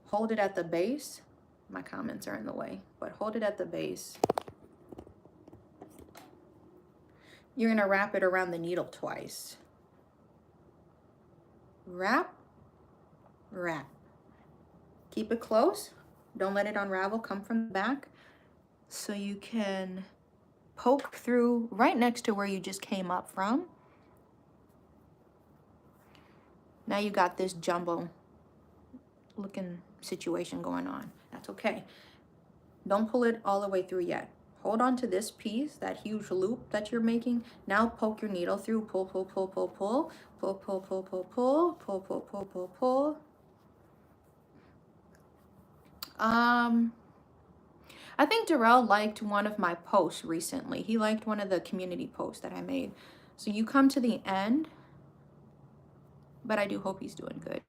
hold it at the base. My comments are in the way, but hold it at the base. You're gonna wrap it around the needle twice. Wrap, wrap. Keep it close. Don't let it unravel. Come from the back so you can poke through right next to where you just came up from. Now you got this jumbo looking situation going on. That's okay. Don't pull it all the way through yet. Hold on to this piece, that huge loop that you're making. Now poke your needle through. Pull, pull, pull, pull, pull. Pull, pull, pull, pull, pull. Pull, pull, pull, pull, pull. I think Darrell liked one of my posts recently. He liked one of the community posts that I made. So you come to the end, but I do hope he's doing good.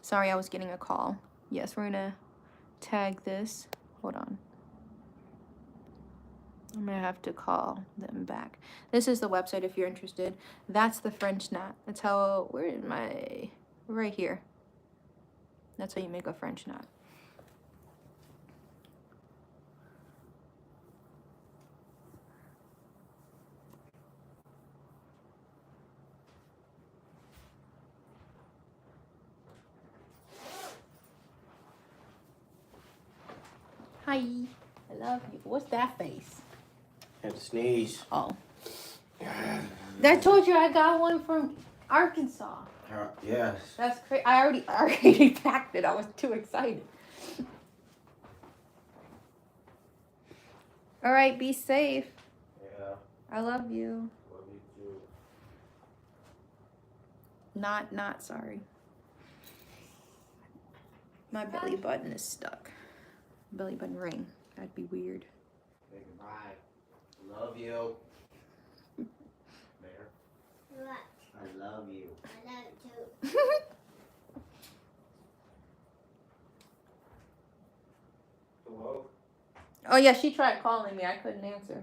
Sorry, I was getting a call. Yes, we're gonna tag this. Hold on. I'm gonna have to call them back. This is the website if you're interested. That's the French knot. That's how, where is my, right here. That's how you make a French knot. Hi, I love you. What's that face? Had to sneeze. Oh. I told you I got one from Arkansas. Yes. That's crazy. I already packed it. I was too excited. All right, be safe. Yeah. I love you. Love you too. Not sorry. My belly button is stuck. Belly button ring. That'd be weird. Say goodbye. Love you. Bear. What? I love you. I love you too. Hello? Oh yeah, she tried calling me. I couldn't answer.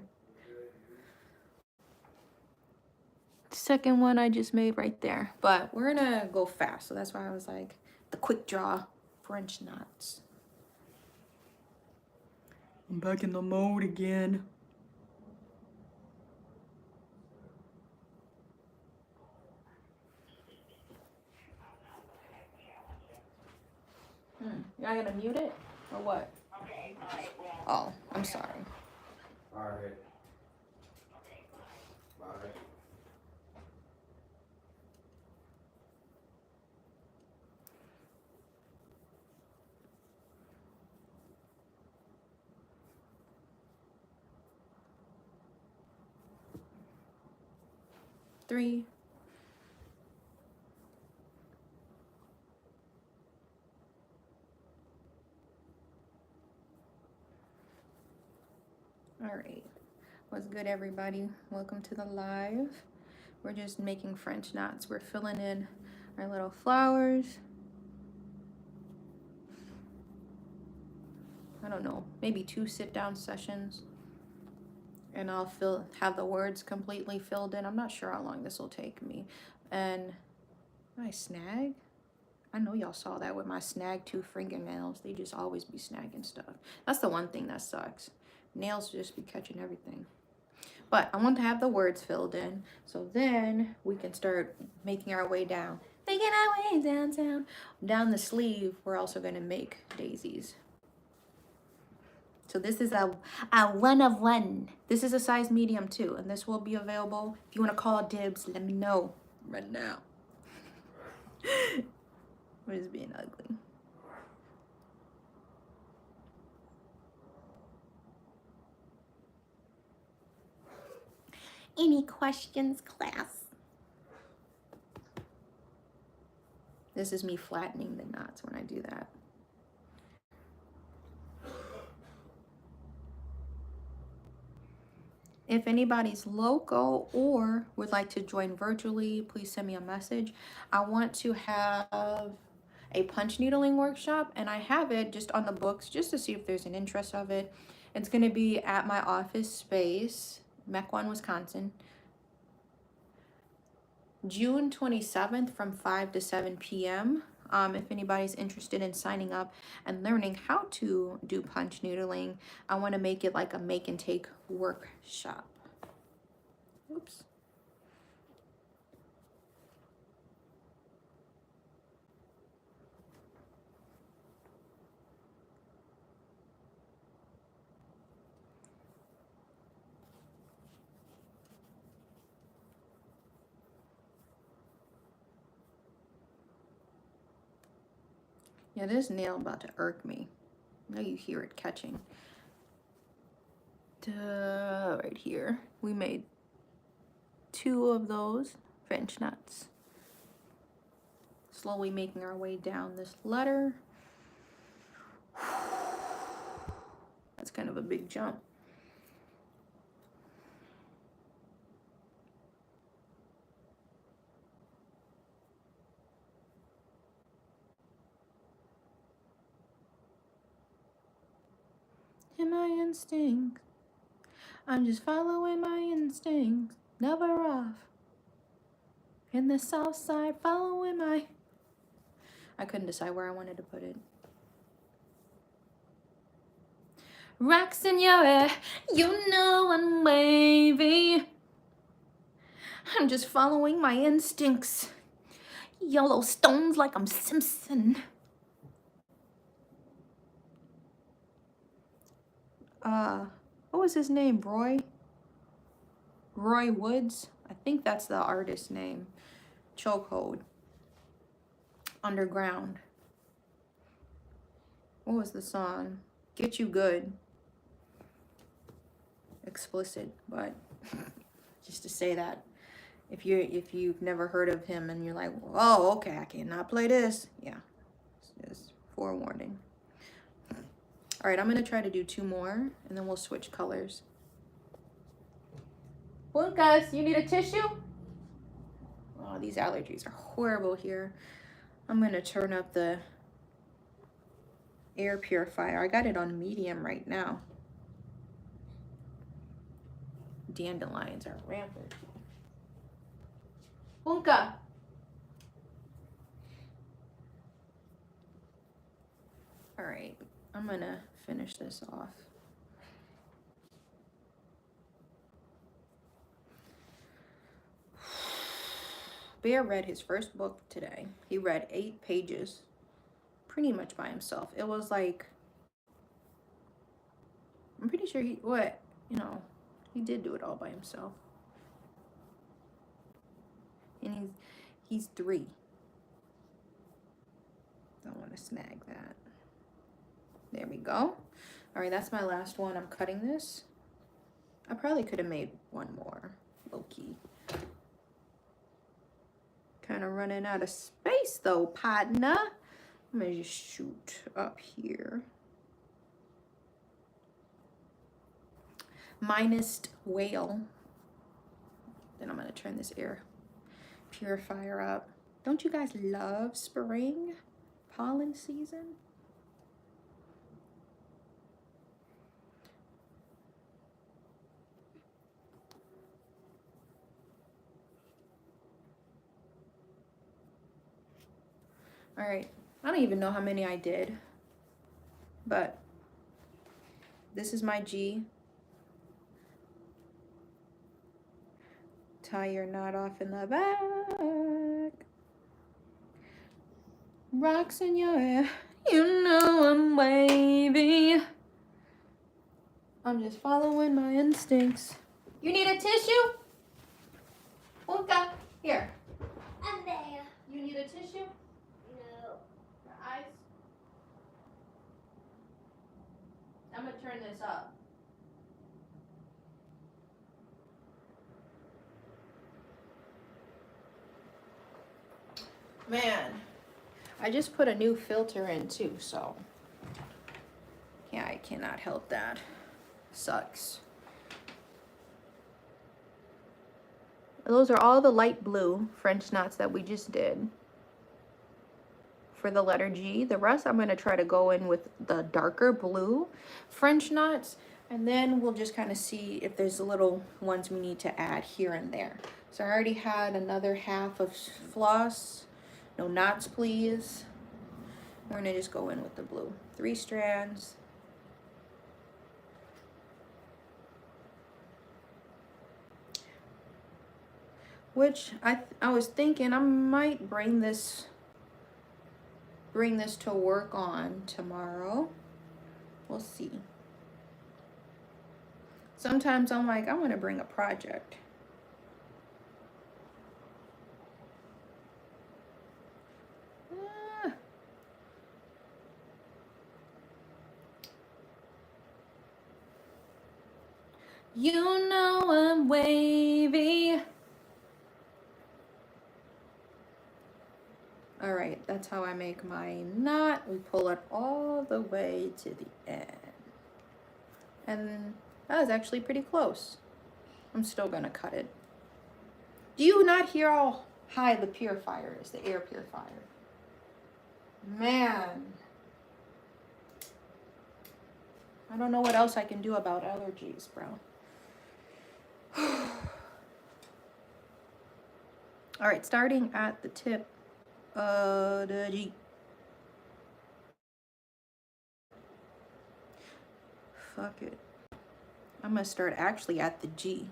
Second one I just made right there. But we're gonna go fast. So that's why I was like, the quick draw French knots. I'm back in the mode again. You're not gonna mute it? Or what? Oh, I'm sorry. Alright. Bye. 3. All right. What's good, everybody? Welcome to the live. We're just making French knots. We're filling in our little flowers. I don't know, maybe 2 sit-down sessions. And I'll have the words completely filled in. I'm not sure how long this will take me. And my snag? I know y'all saw that with my snag 2 fingernails. They just always be snagging stuff. That's the one thing that sucks. Nails just be catching everything. But I want to have the words filled in. So then we can start making our way down. Making our way downtown. Down the sleeve, we're also going to make daisies. So this is a 1 of 1. This is a size medium too, and this will be available. If you want to call dibs, let me know right now. We're just being ugly. Any questions, class? This is me flattening the knots when I do that. If anybody's local or would like to join virtually, please send me a message. I want to have a punch needling workshop, and I have it just on the books just to see if there's an interest of it. It's going to be at my office space, Mequon, Wisconsin, June 27th from 5 to 7 p.m. If anybody's interested in signing up and learning how to do punch needling, I want to make it like a make and take workshop. Oops. Yeah, this nail about to irk me. I know you hear it catching. Right here. We made 2 of those French knots. Slowly making our way down this letter. That's kind of a big jump. And my instincts. I'm just following my instincts. Never off. In the south side, following my... I couldn't decide where I wanted to put it. Rocks in your hair, you know I'm wavy. I'm just following my instincts. Yellow stones like I'm Simpson. What was his name? Roy Woods? I think that's the artist's name. Chokehold. Underground. What was the song? Get You Good. Explicit, but just to say that if you've never heard of him and you're like, oh, okay, I cannot play this. Yeah, just forewarning. All right, I'm gonna try to do 2 more and then we'll switch colors. Lucas, you need a tissue? Oh, these allergies are horrible here. I'm gonna turn up the air purifier. I got it on medium right now. Dandelions are rampant. Bunka. All right, I'm gonna finish this off. Bear read his first book today. He read 8 pages, pretty much by himself. It was like, I'm pretty sure he did do it all by himself. And he's 3. Don't want to snag that. There we go. All right, that's my last one. I'm cutting this. I probably could have made 1 more, low key. Kind of running out of space though, partner. I'm gonna just shoot up here. Minus whale. Then I'm gonna turn this air purifier up. Don't you guys love spring pollen season? All right, I don't even know how many I did, but this is my G. Tie your knot off in the back. Rocks in your hair, you know I'm wavy. I'm just following my instincts. You need a tissue? Unka, here. I'm there. You need a tissue? No. Your eyes? I'm gonna turn this up. Man, I just put a new filter in too, so yeah, I cannot help that. Sucks. Those are all the light blue French knots that we just did for the letter G. The rest I'm going to try to go in with the darker blue French knots, and then we'll just kind of see if there's little ones we need to add here and there. So I already had another half of floss. No knots, please. We're going to just go in with the blue. 3 strands. Which I was thinking I might bring this to work on tomorrow. We'll see. Sometimes I'm like, I want to bring a project. You know I'm wavy. All right, that's how I make my knot. We pull it all the way to the end. And that was actually pretty close. I'm still gonna cut it. Do you not hear how high the purifier is, the air purifier? Man. I don't know what else I can do about allergies, bro. All right, starting at the tip of the G. Fuck it. I'm gonna start actually at the G.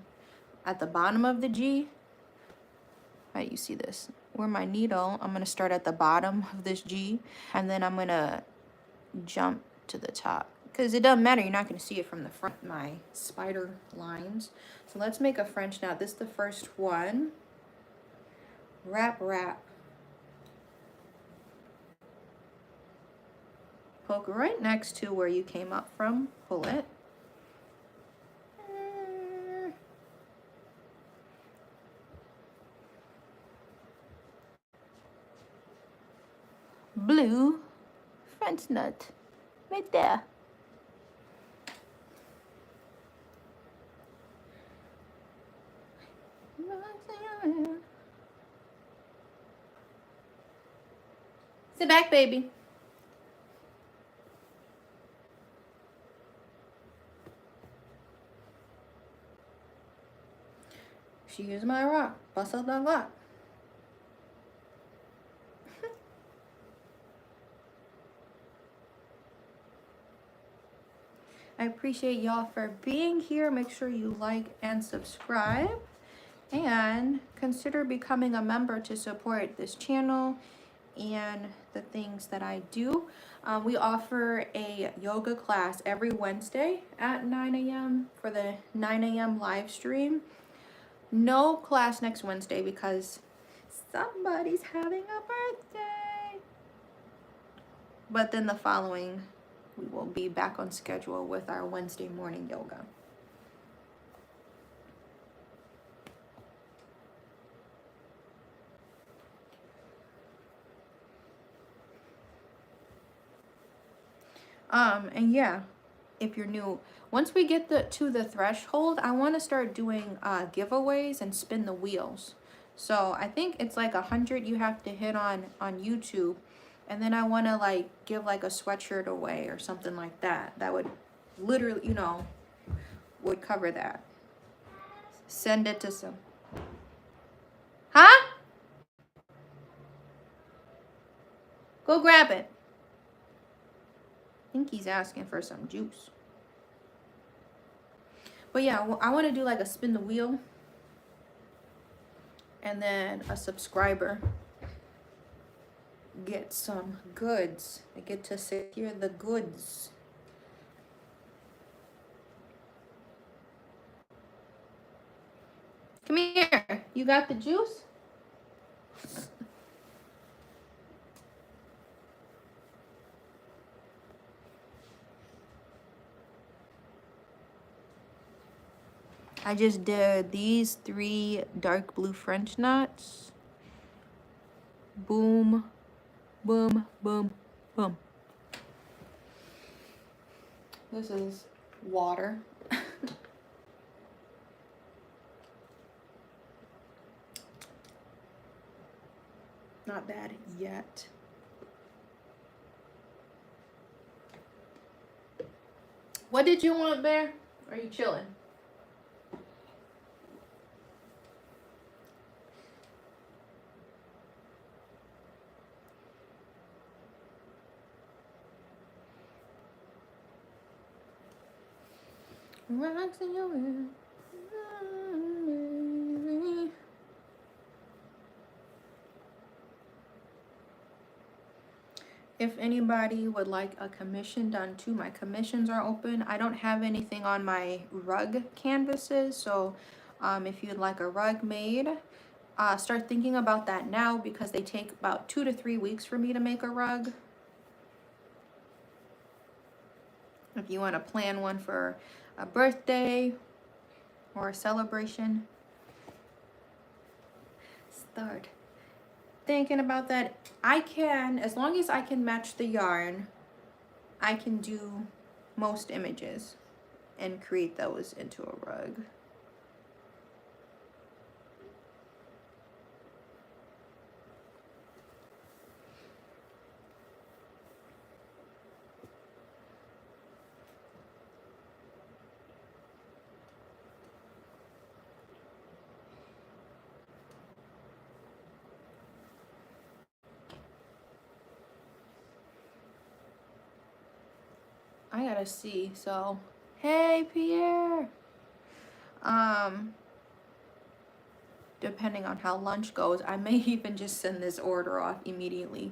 At the bottom of the G. Right, you see this? Where my needle, I'm gonna start at the bottom of this G, and then I'm gonna jump to the top. Because it doesn't matter, you're not gonna see it from the front, my spider lines. So let's make a French knot. This is the first one. Wrap, wrap. Poke right next to where you came up from. Pull it. Blue French knot. Right there. Sit back, baby. She is my rock. Bust out that lock. I appreciate y'all for being here. Make sure you like and subscribe. And consider becoming a member to support this channel and the things that I do. We offer a yoga class every Wednesday at 9 a.m. for the 9 a.m. live stream. No class next Wednesday because somebody's having a birthday. But then the following, we will be back on schedule with our Wednesday morning yoga. And yeah, if you're new, once we get to the threshold, I want to start doing giveaways and spin the wheels. So I think it's like 100 you have to hit on YouTube, and then I want to like give like a sweatshirt away or something like that. That would literally, you know, would cover that. Send it to some. Huh? Go grab it. I think he's asking for some juice. But yeah, I want to do like a spin the wheel. And then a subscriber get some goods. I get to secure the goods. Come here. You got the juice? I just did these 3 dark blue French knots. Boom, boom, boom, boom. This is water. Not bad yet. What did you want, Bear? Are you chilling? Rocks in your ear. If anybody would like a commission done too, my commissions are open. I don't have anything on my rug canvases, so if you'd like a rug made, start thinking about that now, because they take about 2 to 3 weeks for me to make a rug. If you want to plan one for a birthday or a celebration, start thinking about that. I can, as long as I can match the yarn, I can do most images and create those into a rug. I gotta see. So, hey Pierre. Depending on how lunch goes, I may even just send this order off immediately.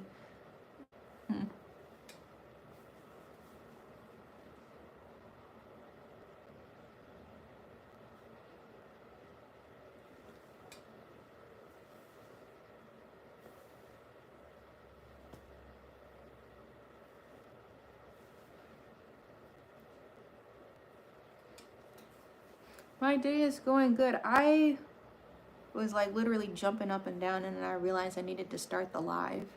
My day is going good. I was like literally jumping up and down, and then I realized I needed to start the live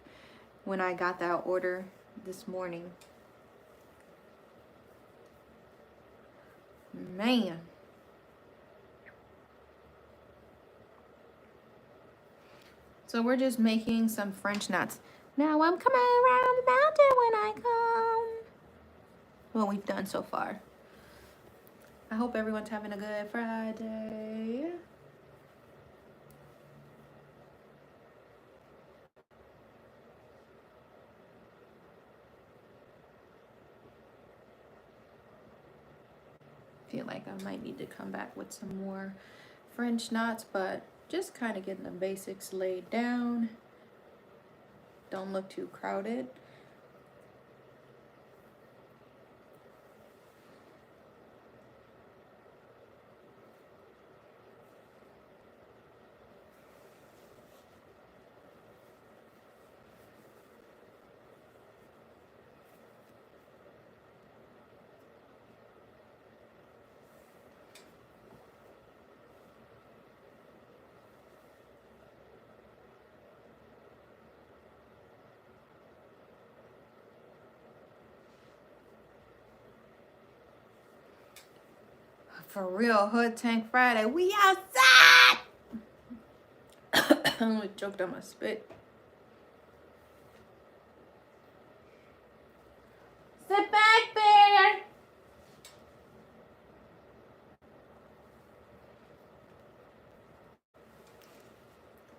when I got that order this morning. Man. So we're just making some French knots. Now I'm coming around the mountain when I come. What we've done so far. I hope everyone's having a good Friday. Feel like I might need to come back with some more French knots, but just kind of getting the basics laid down. Don't look too crowded. For real, Hood Tank Friday. We outside! I almost choked on my spit. Sit back there!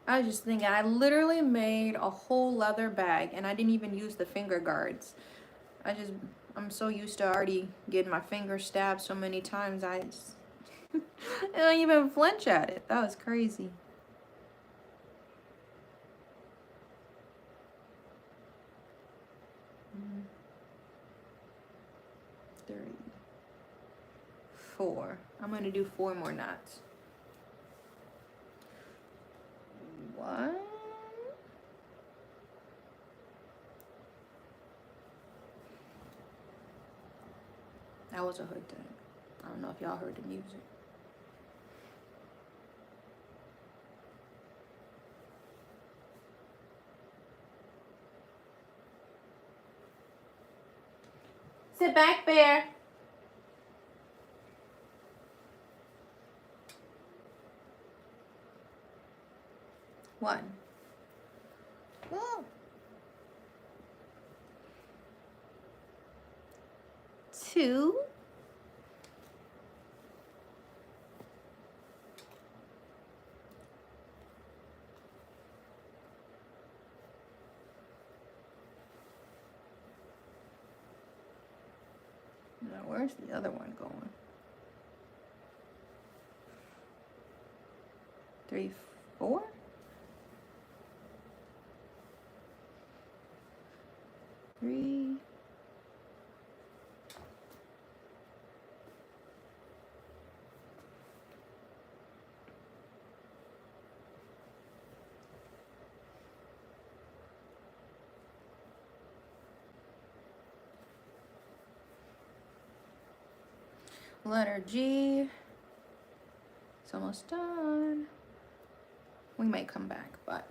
I was just thinking, I literally made a whole leather bag and I didn't even use the finger guards. I'm so used to already getting my finger stabbed so many times, I don't even flinch at it. That was crazy. Mm. 3, 4. I'm gonna do 4 more knots. 1. That was a hood tank. I don't know if y'all heard the music. Sit back, bear. One. Whoa. 2. 3. Now, where's the other one going? 3, 4. 3. Letter G. It's almost done. We may come back, but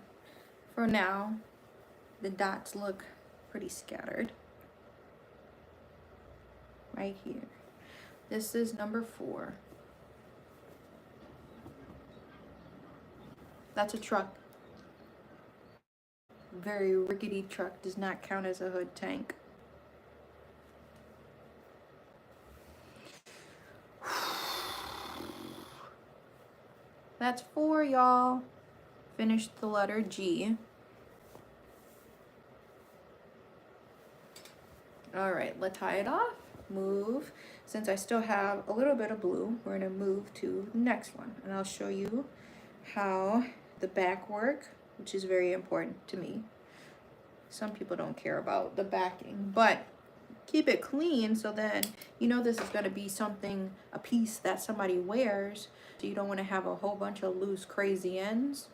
for now, the dots look pretty scattered. Right here. This is number 4. That's a truck. Very rickety truck, does not count as a hood tank. That's 4, y'all. Finished the letter G. All right, let's tie it off. Move. Since I still have a little bit of blue, we're gonna move to the next one. And I'll show you how the back work, which is very important to me. Some people don't care about the backing, but keep it clean so then you know this is gonna be something, a piece that somebody wears. So you don't wanna have a whole bunch of loose, crazy ends.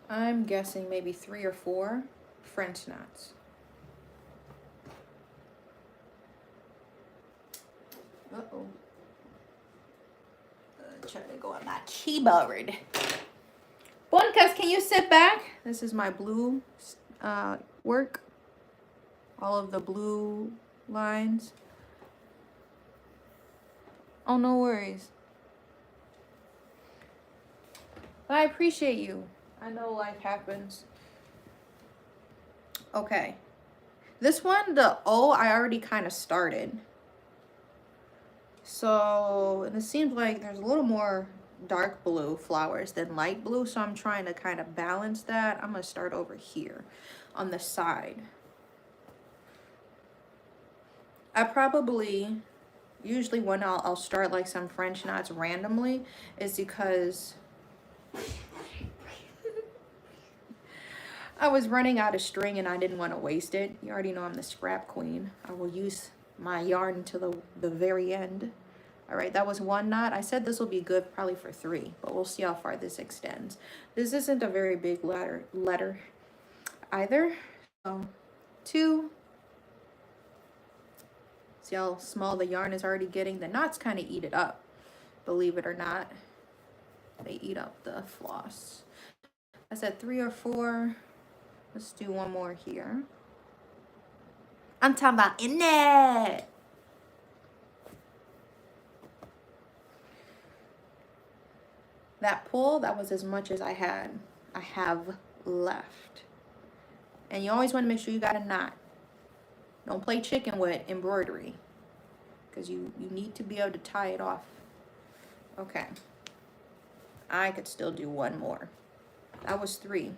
I'm guessing maybe 3 or 4 French knots. Uh-oh. Trying to go on my keyboard. Boncas, can you sit back? This is my blue work. All of the blue lines. Oh, no worries. But I appreciate you. I know life happens. Okay. This one, the O, I already kind of started. So, and it seems like there's a little more dark blue flowers than light blue. So I'm trying to kind of balance that. I'm going to start over here on the side. I probably, usually when I'll start like some French knots randomly is because I was running out of string and I didn't want to waste it. You already know I'm the scrap queen. I will use my yarn to the very end. All right, that was 1 knot. I said this will be good probably for 3, but we'll see how far this extends. This isn't a very big letter either. So 2. See how small the yarn is already getting? The knots kind of eat it up, believe it or not. They eat up the floss. I said 3 or 4. Let's do one more here. I'm talking about in it. That pull, that was as much as I have left. And you always want to make sure you got a knot. Don't play chicken with embroidery, because you need to be able to tie it off. Okay. I could still do one more. That was 3.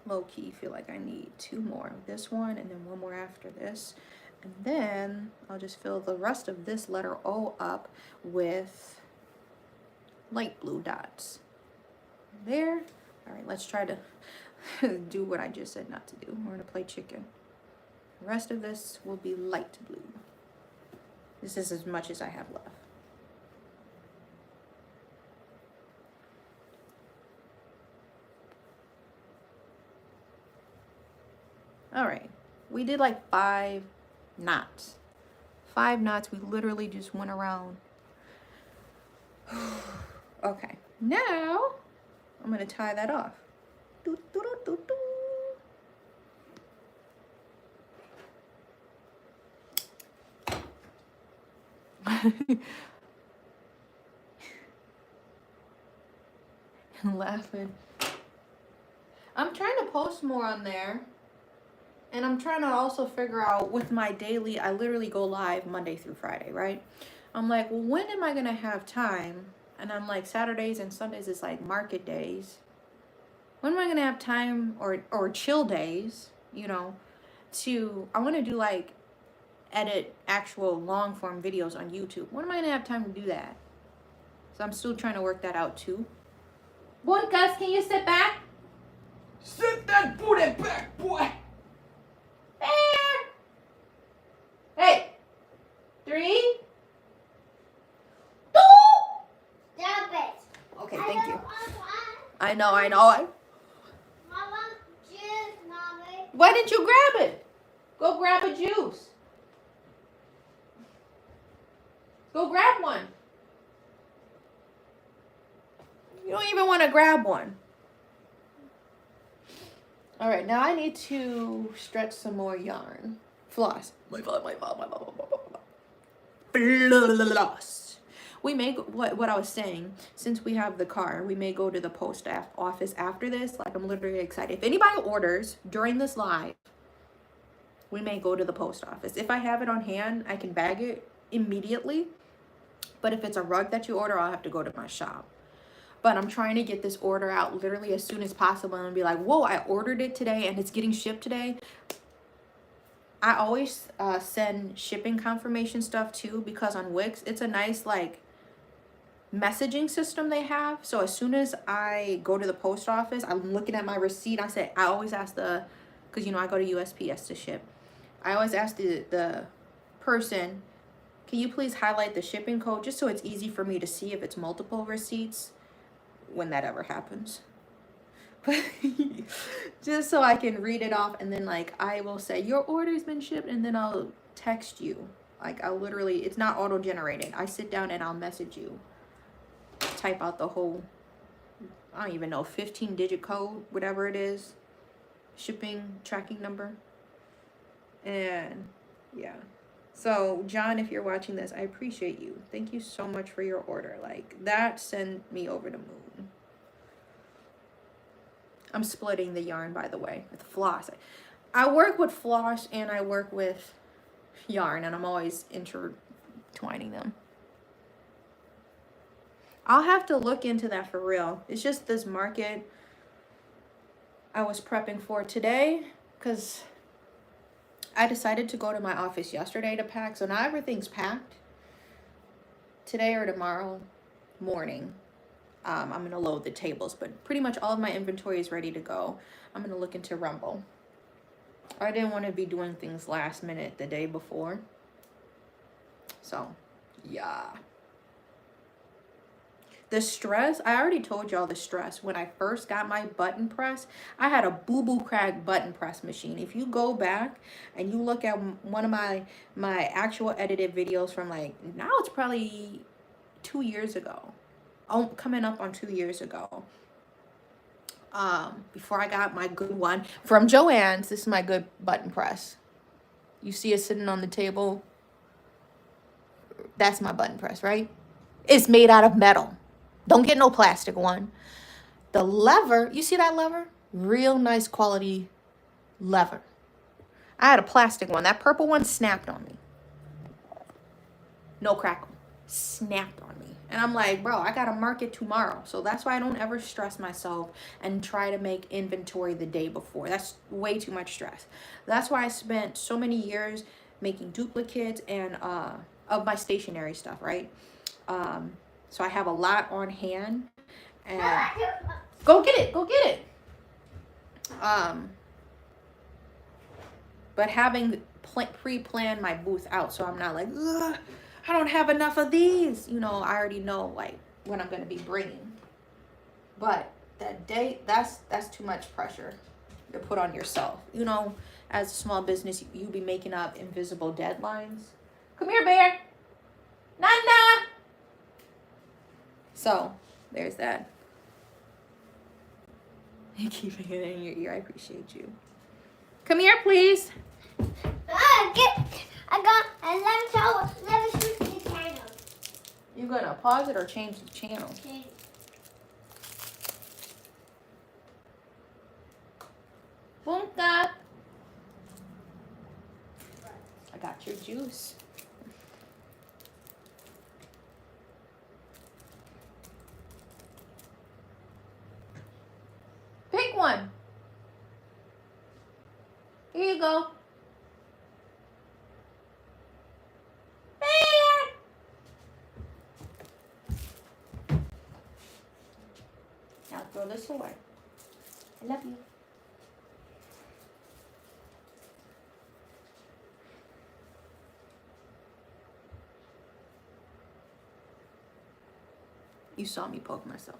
Low-key feel like I need 2 more. This one and then one more after this. And then I'll just fill the rest of this letter O up with light blue dots. There. All right, let's try to do what I just said not to do. We're gonna play chicken. The rest of this will be light blue. This is as much as I have left. All right, we did like 5 knots. 5 knots, we literally just went around. Okay, now I'm gonna tie that off. Doo, doo, doo, doo, doo. Laughing. I'm trying to post more on there. And I'm trying to also figure out with my daily, I literally go live Monday through Friday, right? I'm like, well, when am I going to have time? And I'm like, Saturdays and Sundays is like market days. When am I going to have time or chill days, you know, I want to do like edit actual long form videos on YouTube. When am I going to have time to do that? So I'm still trying to work that out too. Boy, Gus, can you sit back? Sit that booty back, boy! Hey, 3, 2. Stop it. Okay, thank you. don't want one. I know. I want juice, Mommy. Why didn't you grab it? Go grab a juice. Go grab one. You don't even want to grab one. All right, now I need to stretch some more yarn. Floss. Floss. We may go, what I was saying, since we have the car, we may go to the post office after this. Like, I'm literally excited. If anybody orders during this live, we may go to the post office. If I have it on hand, I can bag it immediately. But if it's a rug that you order, I'll have to go to my shop. But I'm trying to get this order out literally as soon as possible and be like, whoa, I ordered it today and it's getting shipped today. I always send shipping confirmation stuff too, because on Wix, it's a nice like messaging system they have. So as soon as I go to the post office, I'm looking at my receipt. I always ask because you know I go to USPS to ship. I always ask the person, can you please highlight the shipping code just so it's easy for me to see if it's multiple receipts when that ever happens. Just so I can read it off, and then like I will say your order's been shipped, and then I'll text you. Like I'll literally, it's not auto generated. I sit down and I'll message you. Type out the whole, I don't even know, 15-digit code, whatever it is, shipping tracking number. And yeah. So John, if you're watching this, I appreciate you. Thank you so much for your order. Like that sent me over the moon. I'm splitting the yarn, by the way, with floss. I work with floss and I work with yarn, and I'm always intertwining them. I'll have to look into that for real. It's just this market I was prepping for today, because I decided to go to my office yesterday to pack. So now everything's packed. Today or tomorrow morning, I'm going to load the tables. But pretty much all of my inventory is ready to go. I'm going to look into Rumble. I didn't want to be doing things last minute the day before. So, yeah. The stress, I already told y'all the stress. When I first got my button press, I had a boo-boo crack button press machine. If you go back and you look at one of my actual edited videos from like, now it's probably 2 years ago. Oh, coming up on 2 years ago. Before I got my good one from Joann's. This is my good button press. You see it sitting on the table. That's my button press, right? It's made out of metal. Don't get no plastic one. The lever, you see that lever? Real nice quality lever. I had a plastic one. That purple one snapped on me. No crackle. Snapped on me. And I'm like, bro, I gotta mark it tomorrow. So that's why I don't ever stress myself and try to make inventory the day before. That's way too much stress. That's why I spent so many years making duplicates and of my stationery stuff, right? So I have a lot on hand. And go get it. Go get it. But having pre-planned my booth out, so I'm not like, ugh, I don't have enough of these. You know, I already know like what I'm gonna be bringing. But that day, that's too much pressure to put on yourself. You know, as a small business, you be making up invisible deadlines. Come here, bear. Nana. So there's that. You keeping it in your ear. I appreciate you. Come here, please. Let me switch the channel. You gonna pause it or change the channel? Okay. Bunka. I got your juice. Pick one. Here you go. Now throw this away. I love you. You saw me poke myself.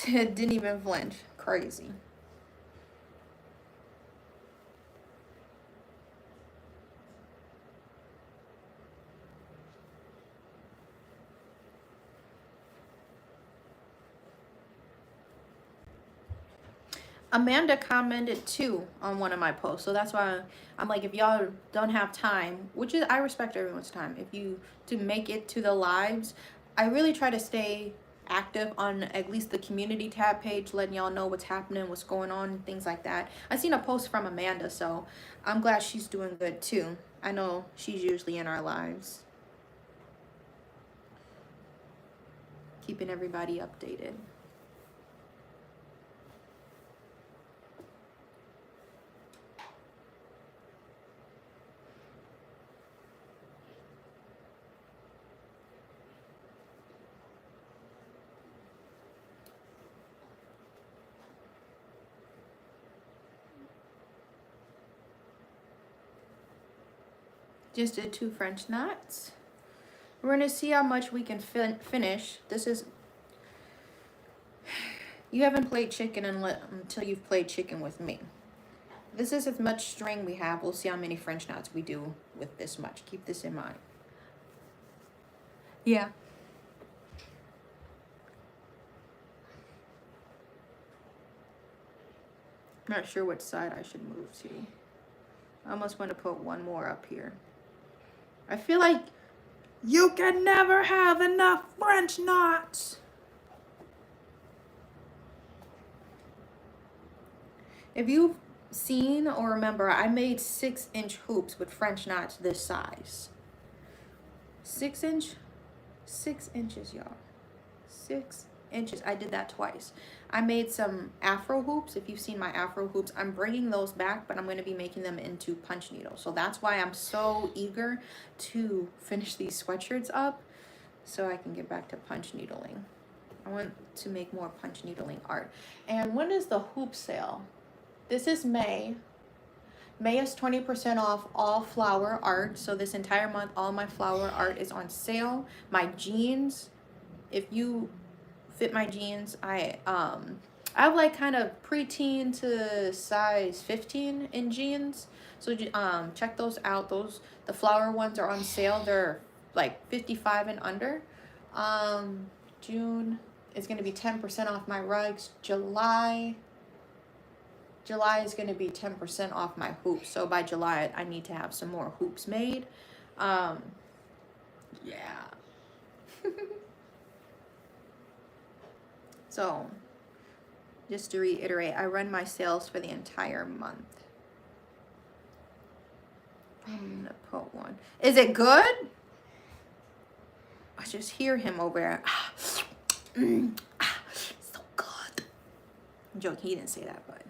Didn't even flinch. Crazy. Amanda commented too on one of my posts, so that's why I'm like, if y'all don't have time, which is, I respect everyone's time, if you to make it to the lives, I really try to stay active on at least the community tab page, letting y'all know what's happening, what's going on, things like that. I seen a post from Amanda, so I'm glad she's doing good too. I know she's usually in our lives, keeping everybody updated. Just did 2 French knots. We're gonna see how much we can finish. This is, you haven't played chicken until you've played chicken with me. This is as much string we have. We'll see how many French knots we do with this much. Keep this in mind. Yeah. Not sure which side I should move to. I almost want to put one more up here. I feel like you can never have enough French knots. If you've seen or remember, I made 6-inch hoops with French knots this size. 6 inches, y'all. 6 inches. I did that twice. I made some Afro hoops. If you've seen my Afro hoops, I'm bringing those back, but I'm going to be making them into punch needles. So that's why I'm so eager to finish these sweatshirts up so I can get back to punch needling. I want to make more punch needling art. And when is the hoop sale? This is May. May is 20% off all flower art. So this entire month, all my flower art is on sale. My jeans if you fit my jeans, I have like kind of preteen to size 15 in jeans. So check those out. The flower ones are on sale. They're like 55 and under. June is going to be 10% off my rugs. July is going to be 10% off my hoops. So by July, I need to have some more hoops made. Yeah. So, just to reiterate, I run my sales for the entire month. I'm gonna put one. Is it good? I just hear him over there. So good. I'm joking, he didn't say that, but.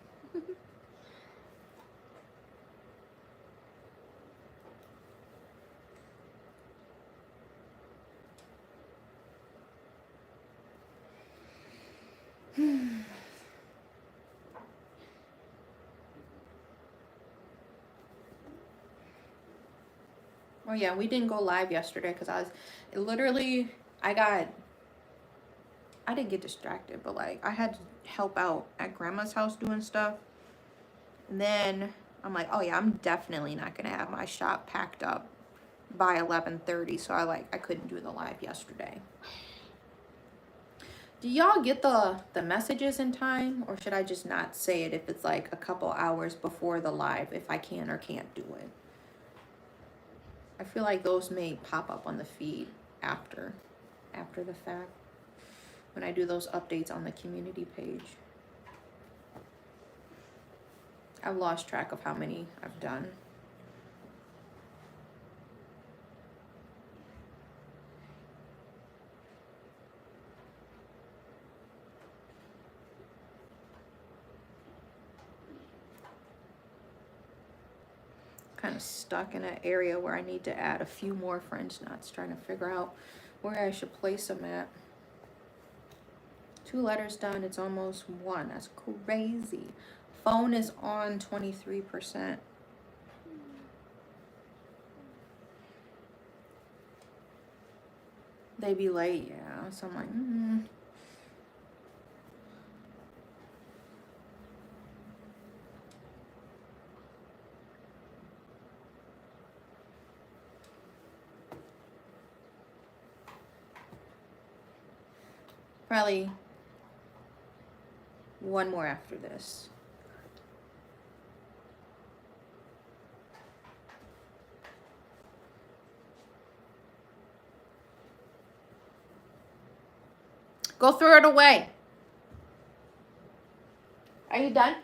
Oh yeah, we didn't go live yesterday because I didn't get distracted, but like I had to help out at grandma's house doing stuff. And then I'm like, oh yeah, I'm definitely not gonna have my shop packed up by 11:30, so I couldn't do the live yesterday. Do y'all get the messages in time, or should I just not say it if it's like a couple hours before the live, if I can or can't do it? I feel like those may pop up on the feed after the fact when I do those updates on the community page. I've lost track of how many I've done. Kind of stuck in an area where I need to add a few more French knots, trying to figure out where I should place them at. 2 letters done, it's almost 1. That's crazy. Phone is on 23%. They be late, yeah. So I'm like, Probably one more after this. Go throw it away. Are you done?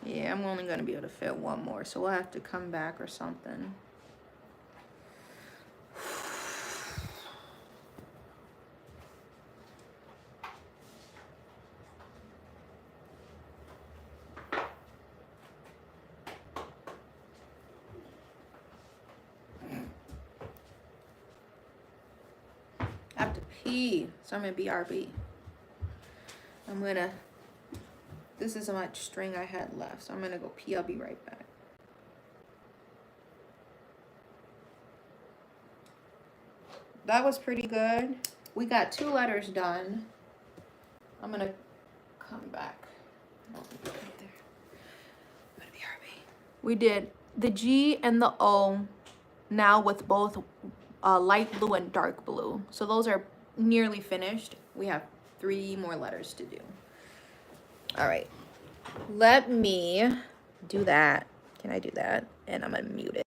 Yeah, I'm only going to be able to fit one more, so we'll have to come back or something. I have to pee, so I'm going to BRB. This is how much string I had left, so I'm going to go pee. I'll be right back. That was pretty good. We got 2 letters done. I'm going to come back. Right there. I'm going to BRB. We did the G and the O now with both light blue and dark blue. So those are nearly finished. We have 3 more letters to do. All right, let me do that. Can I do that? And I'm gonna mute it.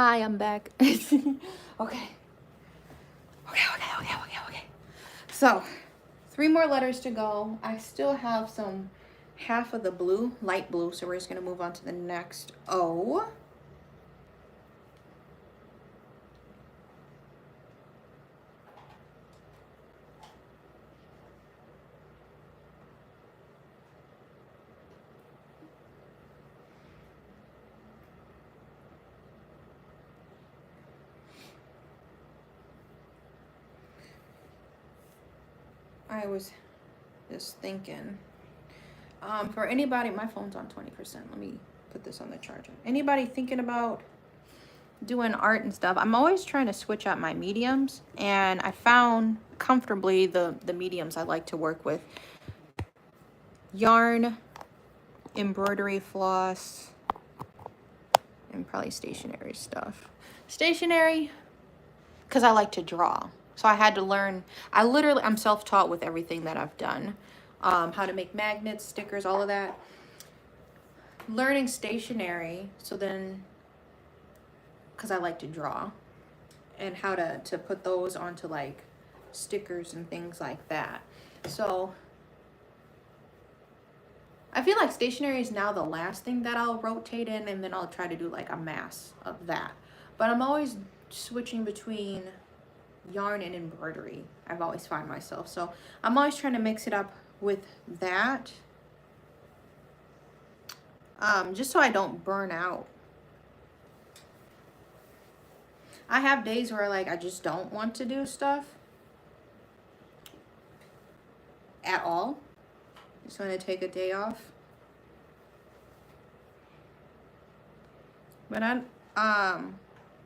Hi, I'm back. Okay. Okay. So, 3 more letters to go. I still have some half of the blue, light blue, so we're just gonna move on to the next O. I was just thinking, for anybody, my phone's on 20%. Let me put this on the charger. Anybody thinking about doing art and stuff? I'm always trying to switch out my mediums, and I found comfortably the mediums I like to work with. Yarn, embroidery floss, and probably stationery stuff. Stationery, because I like to draw. So I had to learn, I'm self-taught with everything that I've done. How to make magnets, stickers, all of that. Learning stationery, so then, because I like to draw, and how to put those onto like stickers and things like that. So I feel like stationery is now the last thing that I'll rotate in, and then I'll try to do like a mass of that. But I'm always switching between yarn and embroidery. I've always found myself. So I'm always trying to mix it up with that. Just so I don't burn out. I have days where like I just don't want to do stuff at all. Just want to take a day off. But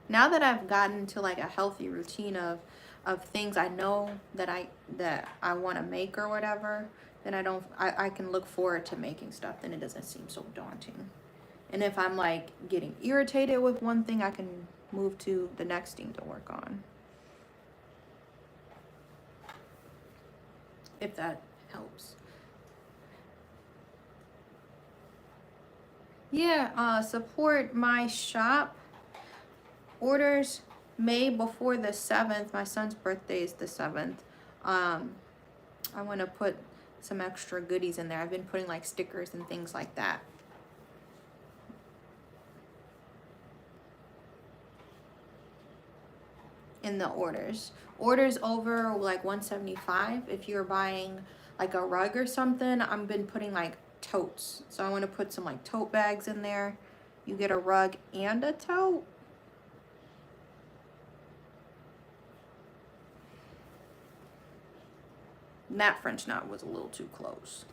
now that I've gotten to like a healthy routine of things I know that I want to make or whatever, then I can look forward to making stuff. Then it doesn't seem so daunting. And if I'm like getting irritated with one thing, I can move to the next thing to work on. If that helps. Yeah, support my shop. Orders May before the 7th. My son's birthday is the 7th. I want to put some extra goodies in there. I've been putting like stickers and things like that. In the orders. Orders over like $175. If you're buying like a rug or something, I've been putting like totes. So I want to put some like tote bags in there. You get a rug and a tote. That French knot was a little too close.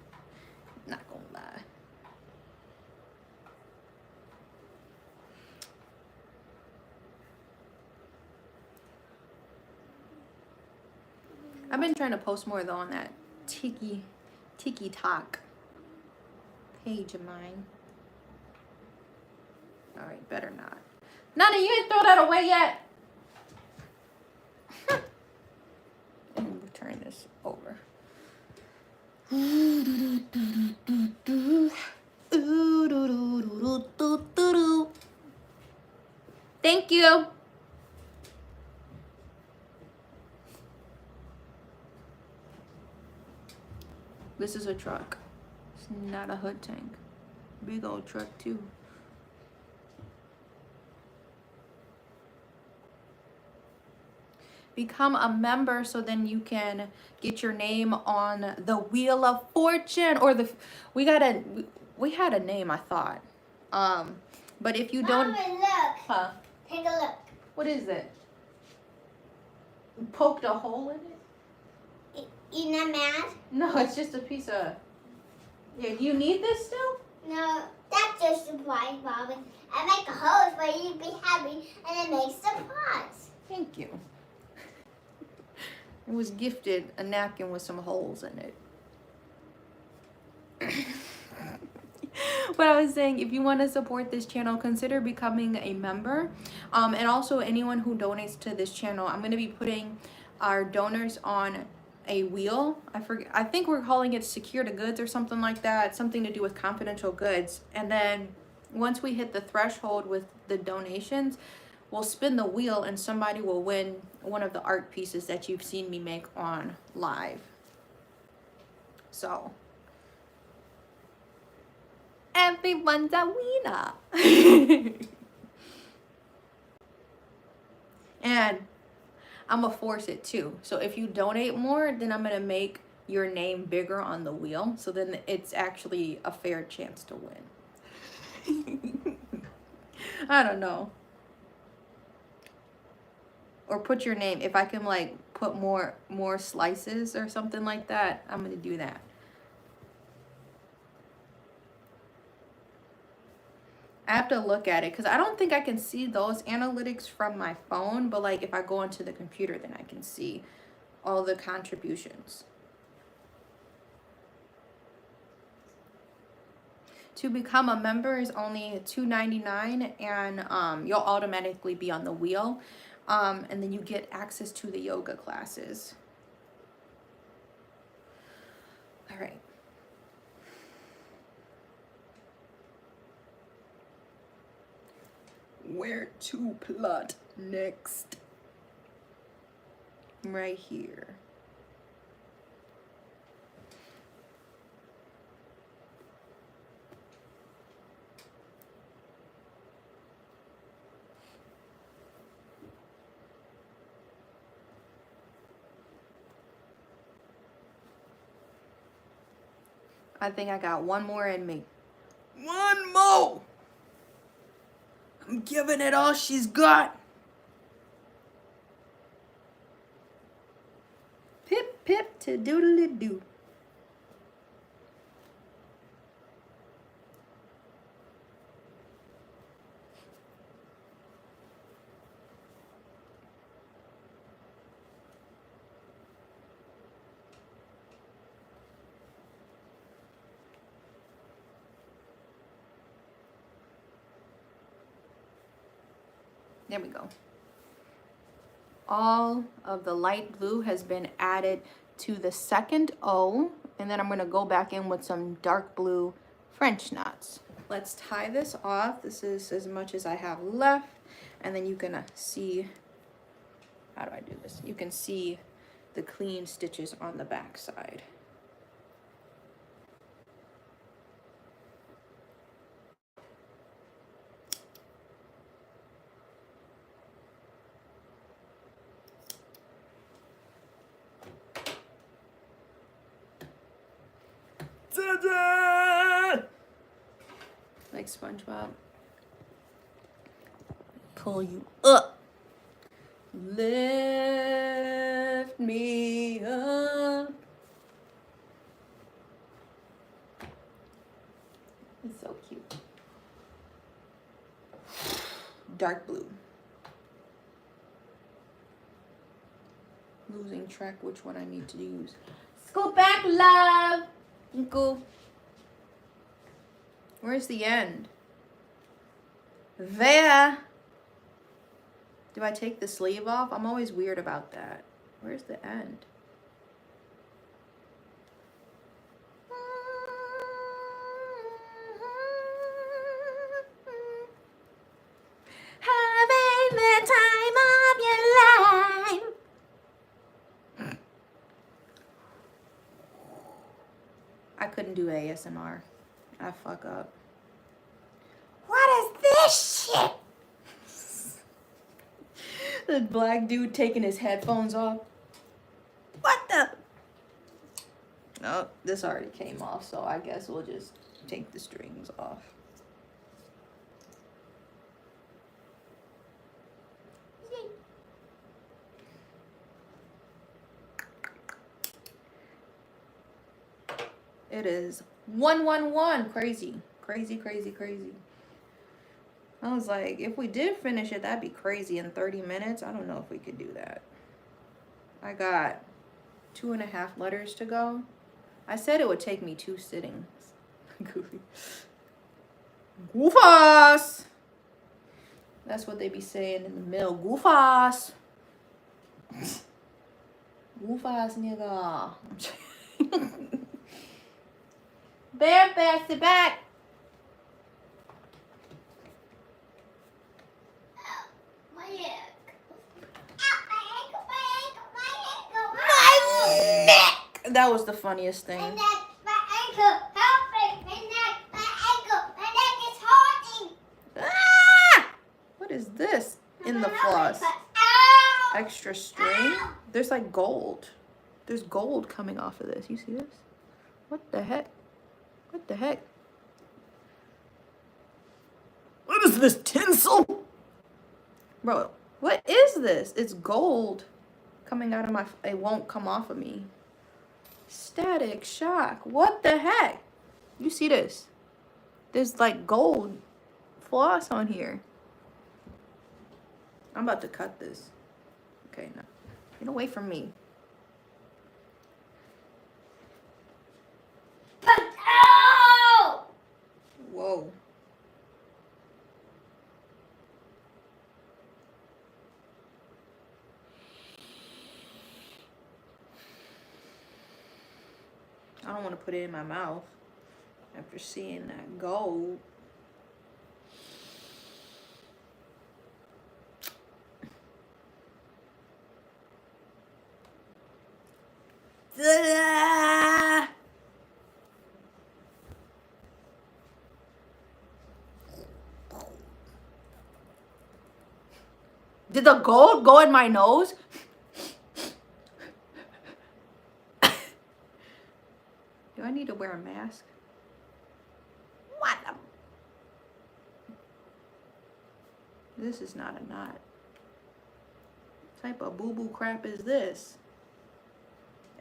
Not gonna lie. I've been trying to post more though on that Tiki Talk page of mine. All right, better not. Nana, you didn't throw that away yet. And we'll turn this over. Thank you. This is a truck. It's not a hood tank. Big old truck too. Become a member so then you can get your name on the Wheel of Fortune, or we had a name, I thought. But if you don't, Mommy, look. huh? Take a look. What is it? You poked a hole in it? You not mad? No, it's just a piece of. Yeah, do you need this still? No, that's just surprise, Bobby. I make a hose where you'd be happy, and it makes the pots. Thank you. It was gifted a napkin with some holes in it. What I was saying, if you want to support this channel, consider becoming a member. And also anyone who donates to this channel, I'm going to be putting our donors on a wheel. I think we're calling it Secure to Goods or something like that. Something to do with confidential goods. And then once we hit the threshold with the donations, we'll spin the wheel and somebody will win one of the art pieces that you've seen me make on live. So everyone's a winner. And I'm gonna force it too. So if you donate more, then I'm gonna make your name bigger on the wheel. So then it's actually a fair chance to win. I don't know. Or put your name. If I can like put more slices or something like that, I'm gonna do that. I have to look at it because I don't think I can see those analytics from my phone, but like if I go into the computer, then I can see all the contributions. To become a member is only $2.99, and you'll automatically be on the wheel, and then you get access to the yoga classes. All right. Where to plot next? Right here. I think I got one more in me. One more! I'm giving it all she's got. Pip, pip, to doodly doo. There we go. All of the light blue has been added to the second O, and then I'm going to go back in with some dark blue French knots. Let's tie this off. This is as much as I have left, and then you can see, how do I do this? You can see the clean stitches on the back side. Like SpongeBob. Pull you up. Lift me up. It's so cute. Dark blue. Losing track which one I need to use. Scoot back, love. Go. Where's the end? There. Do I take the sleeve off? I'm always weird about that. Where's the end? Having the time of your life. I couldn't do ASMR. I fuck up. What is this shit? The black dude taking his headphones off. What the? Oh, this already came off, so I guess we'll just take the strings off. It is 111. Crazy. Crazy, crazy, crazy. I was like, if we did finish it, that'd be crazy in 30 minutes. I don't know if we could do that. I got 2.5 letters to go. I said it would take me 2 sittings. Goofy. Goofus! That's what they be saying in the mill. Goofus! Goofus, nigga. Bear, sit back. My That was the funniest thing. And that my ankle, help me, and that my ankle, my neck is hurting. Ah! What is this in the floss? Ow! Extra string? There's like gold. There's gold coming off of this. You see this? What the heck? What the heck? What is this, tinsel? Bro, what is this? It's gold coming out of my... It won't come off of me. Static shock. What the heck? You see this? There's like gold floss on here. I'm about to cut this. Okay, now get away from me. Ow! Whoa. I don't want to put it in my mouth after seeing that gold. Ta-da! Did the gold go in my nose? Do I need to wear a mask? What the... This is not a knot. What type of boo-boo crap is this?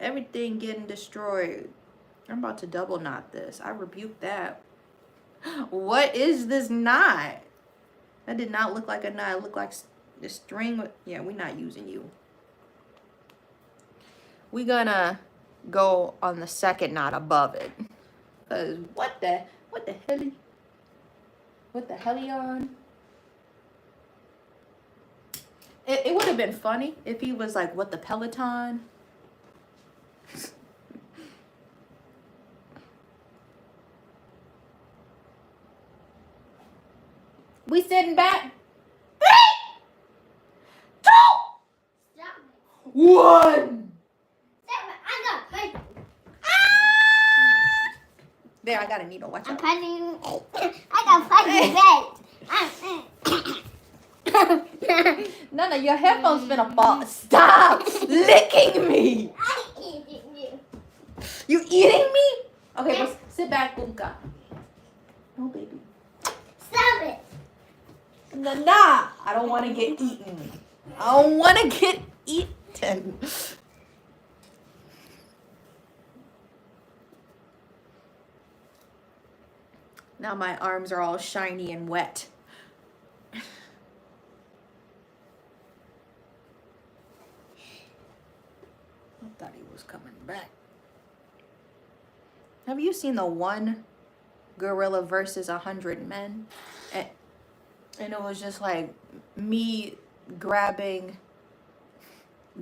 Everything getting destroyed. I'm about to double knot this. I rebuke that. What is this knot? That did not look like a knot. It looked like the string. Yeah, we're not using you. We're gonna go on the second knot above it. Cause what the hell? What the hell on? It would have been funny if he was like, what the Peloton? We sitting back. 3, 2, Stop it. 1. Stop it. I'm gonna punch There, I got a needle. Watch I'm out. punching you. I got punch you back. None of your headphones been a ball. Stop licking me. I'm eating you. You eating me? Okay, let's sit back, Bunka. No, baby. Stop it. Nah, I don't want to get eaten. I don't want to get eaten. Now my arms are all shiny and wet. I thought he was coming back. Have you seen the one gorilla versus 100 men? And it was just like me grabbing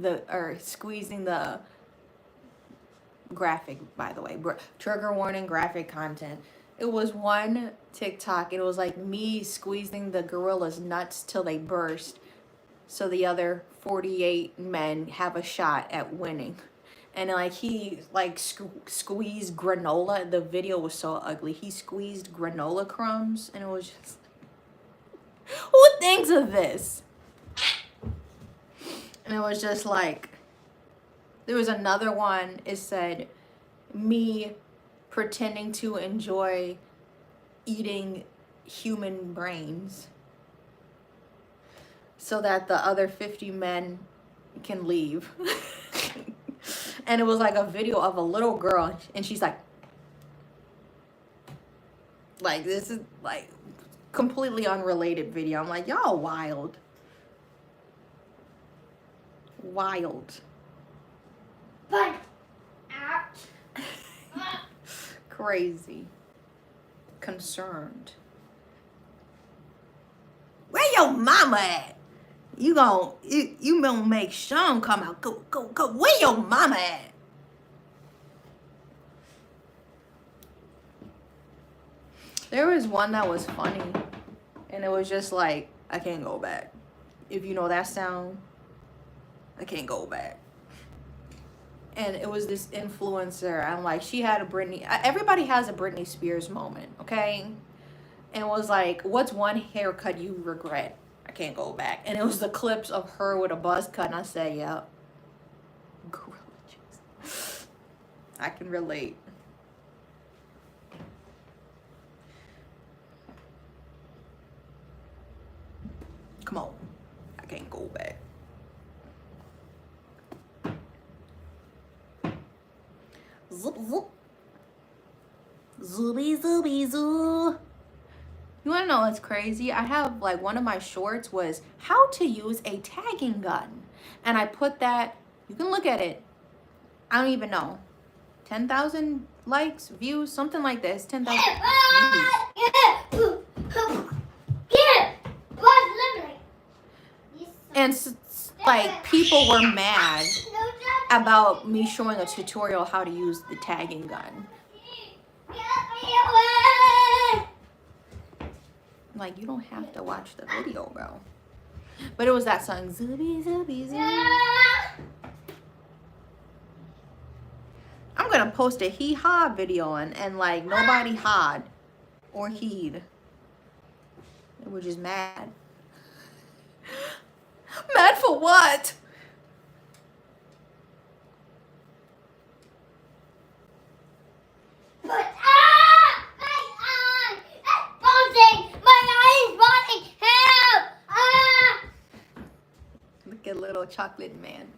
or squeezing the graphic, by the way, trigger warning, graphic content. It was one TikTok. It was like me squeezing the gorilla's nuts till they burst, so the other 48 men have a shot at winning. And like he like squeezed granola. The video was so ugly. He squeezed granola crumbs, and it was just, who thinks of this? And it was just like, there was another one. It said me pretending to enjoy eating human brains so that the other 50 men can leave. And it was like a video of a little girl, and she's like this is like completely unrelated video. I'm like, y'all wild. Wild. Punch. Ouch. Crazy. Concerned. Where your mama at? You gonna make Sean come out. Go. Where your mama at? There was one that was funny, and it was just like, I can't go back. If you know that sound, I can't go back. and it was this influencer. I'm like, she had a Britney. Everybody has a Britney Spears moment, okay? And it was like, what's one haircut you regret? I can't go back. And it was the clips of her with a buzz cut, and I said, yep, gorilla juice. I can relate. Come on, I can't go back. Zoop, zoop. Zooby, zooby, zoo. You wanna know what's crazy? I have like one of my shorts was how to use a tagging gun. And I put that, you can look at it. I don't even know. 10,000 likes, views, something like this. 10,000 views. And like people were mad about me showing a tutorial how to use the tagging gun. Like, you don't have to watch the video, bro. But it was that song, Zooby, Zooby, Zoo. I'm gonna post a hee-haw video and like nobody hawed or heed. They were just mad. Mad for what? Look at little chocolate man.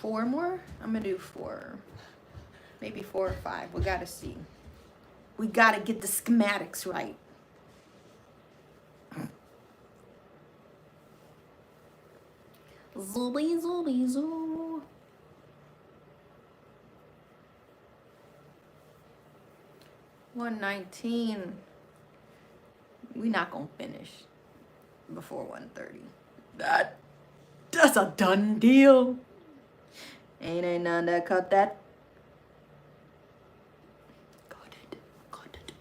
Four more? I'm gonna do 4. Maybe 4 or 5. We gotta see. We gotta get the schematics right. Zooby, zooby, zoo. $119. We not gonna finish before 1:30. That's a done deal. Ain't none that cut that. Got it. Got it.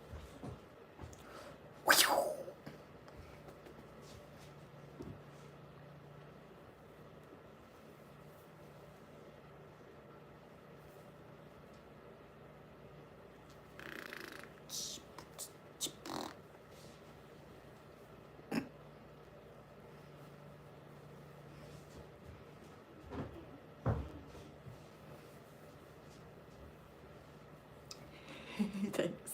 Whew. Thanks.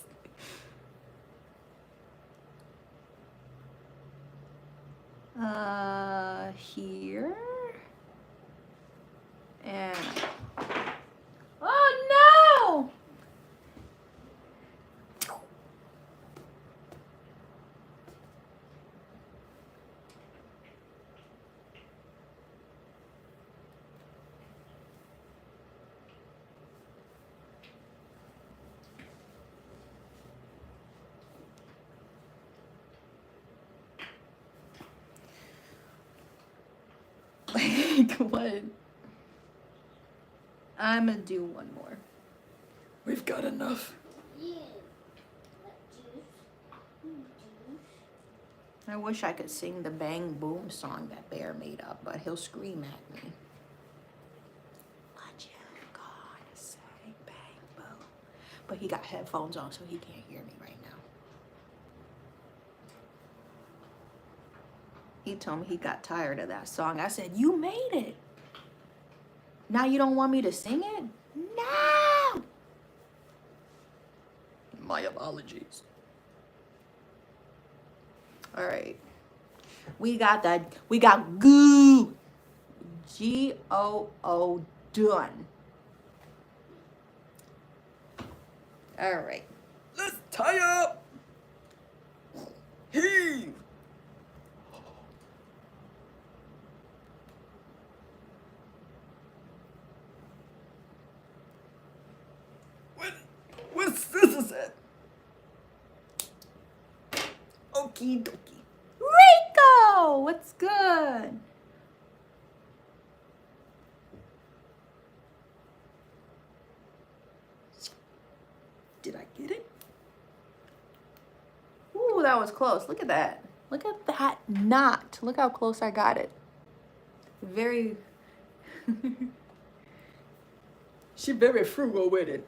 Here. And oh no! What? I'm gonna do one more. We've got enough. I wish I could sing the Bang Boom song that Bear made up, but he'll scream at me. What you gonna say, Bang Boom? But he got headphones on, so he can't hear me right now. He told me he got tired of that song. I said, you made it. Now you don't want me to sing it? No! My apologies. All right. We got that. We got goo. G-O-O done. All right. Let's tie up. Heave. What's this at? Okie dokie. Rico, what's good? Did I get it? Ooh, that was close. Look at that. Look at that knot. Look how close I got it. Very... She very frugal with it.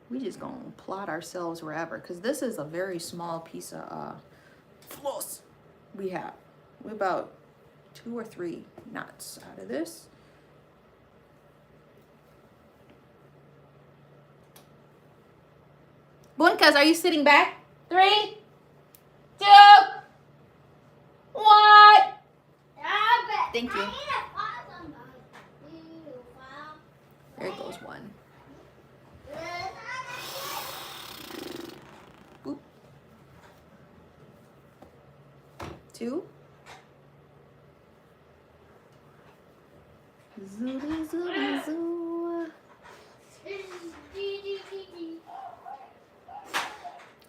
We just gonna plot ourselves wherever, because this is a very small piece of floss we have. We're about 2 or 3 knots out of this. Bunkas, are you sitting back? 3, 2, 1. Thank you. There goes 1. Boop. 2. Zooty, zooty, zoo.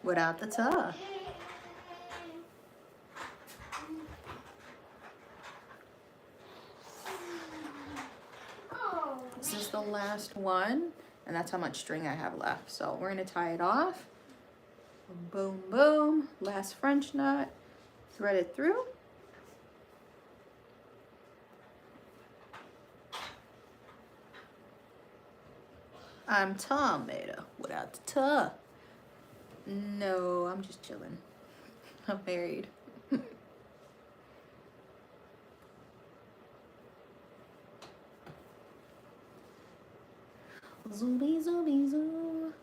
Without the tuh. This is the last one, and that's how much string I have left. So we're gonna tie it off. Boom, boom. Last French knot. Thread it through. I'm tomato without the tuh. No, I'm just chilling. I'm married. Zoobie, zoobie, zoo.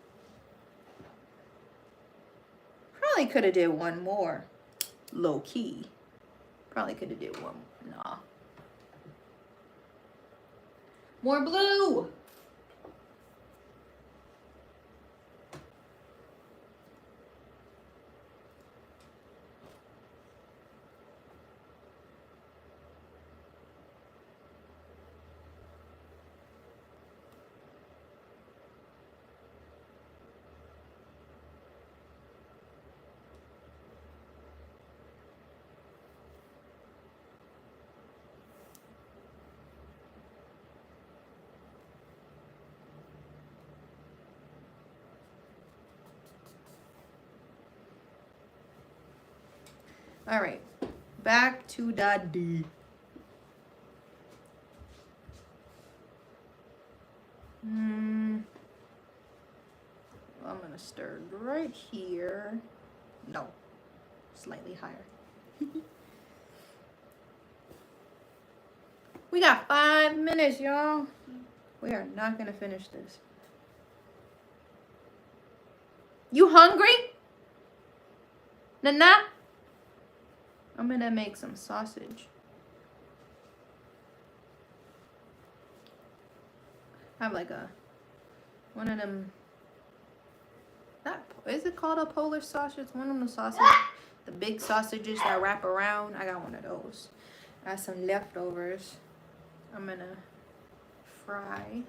Probably could have did one more. Low key. Probably could have did one. Nah. More blue. All right, back to daddy. I'm gonna start right here. No, slightly higher. We got 5 minutes, y'all. We are not gonna finish this. You hungry? Nana? I'm gonna make some sausage. I have like one of them. Is it called a Polish sausage? One of them sausages, the big sausages that wrap around. I got one of those. I got some leftovers. I'm gonna fry.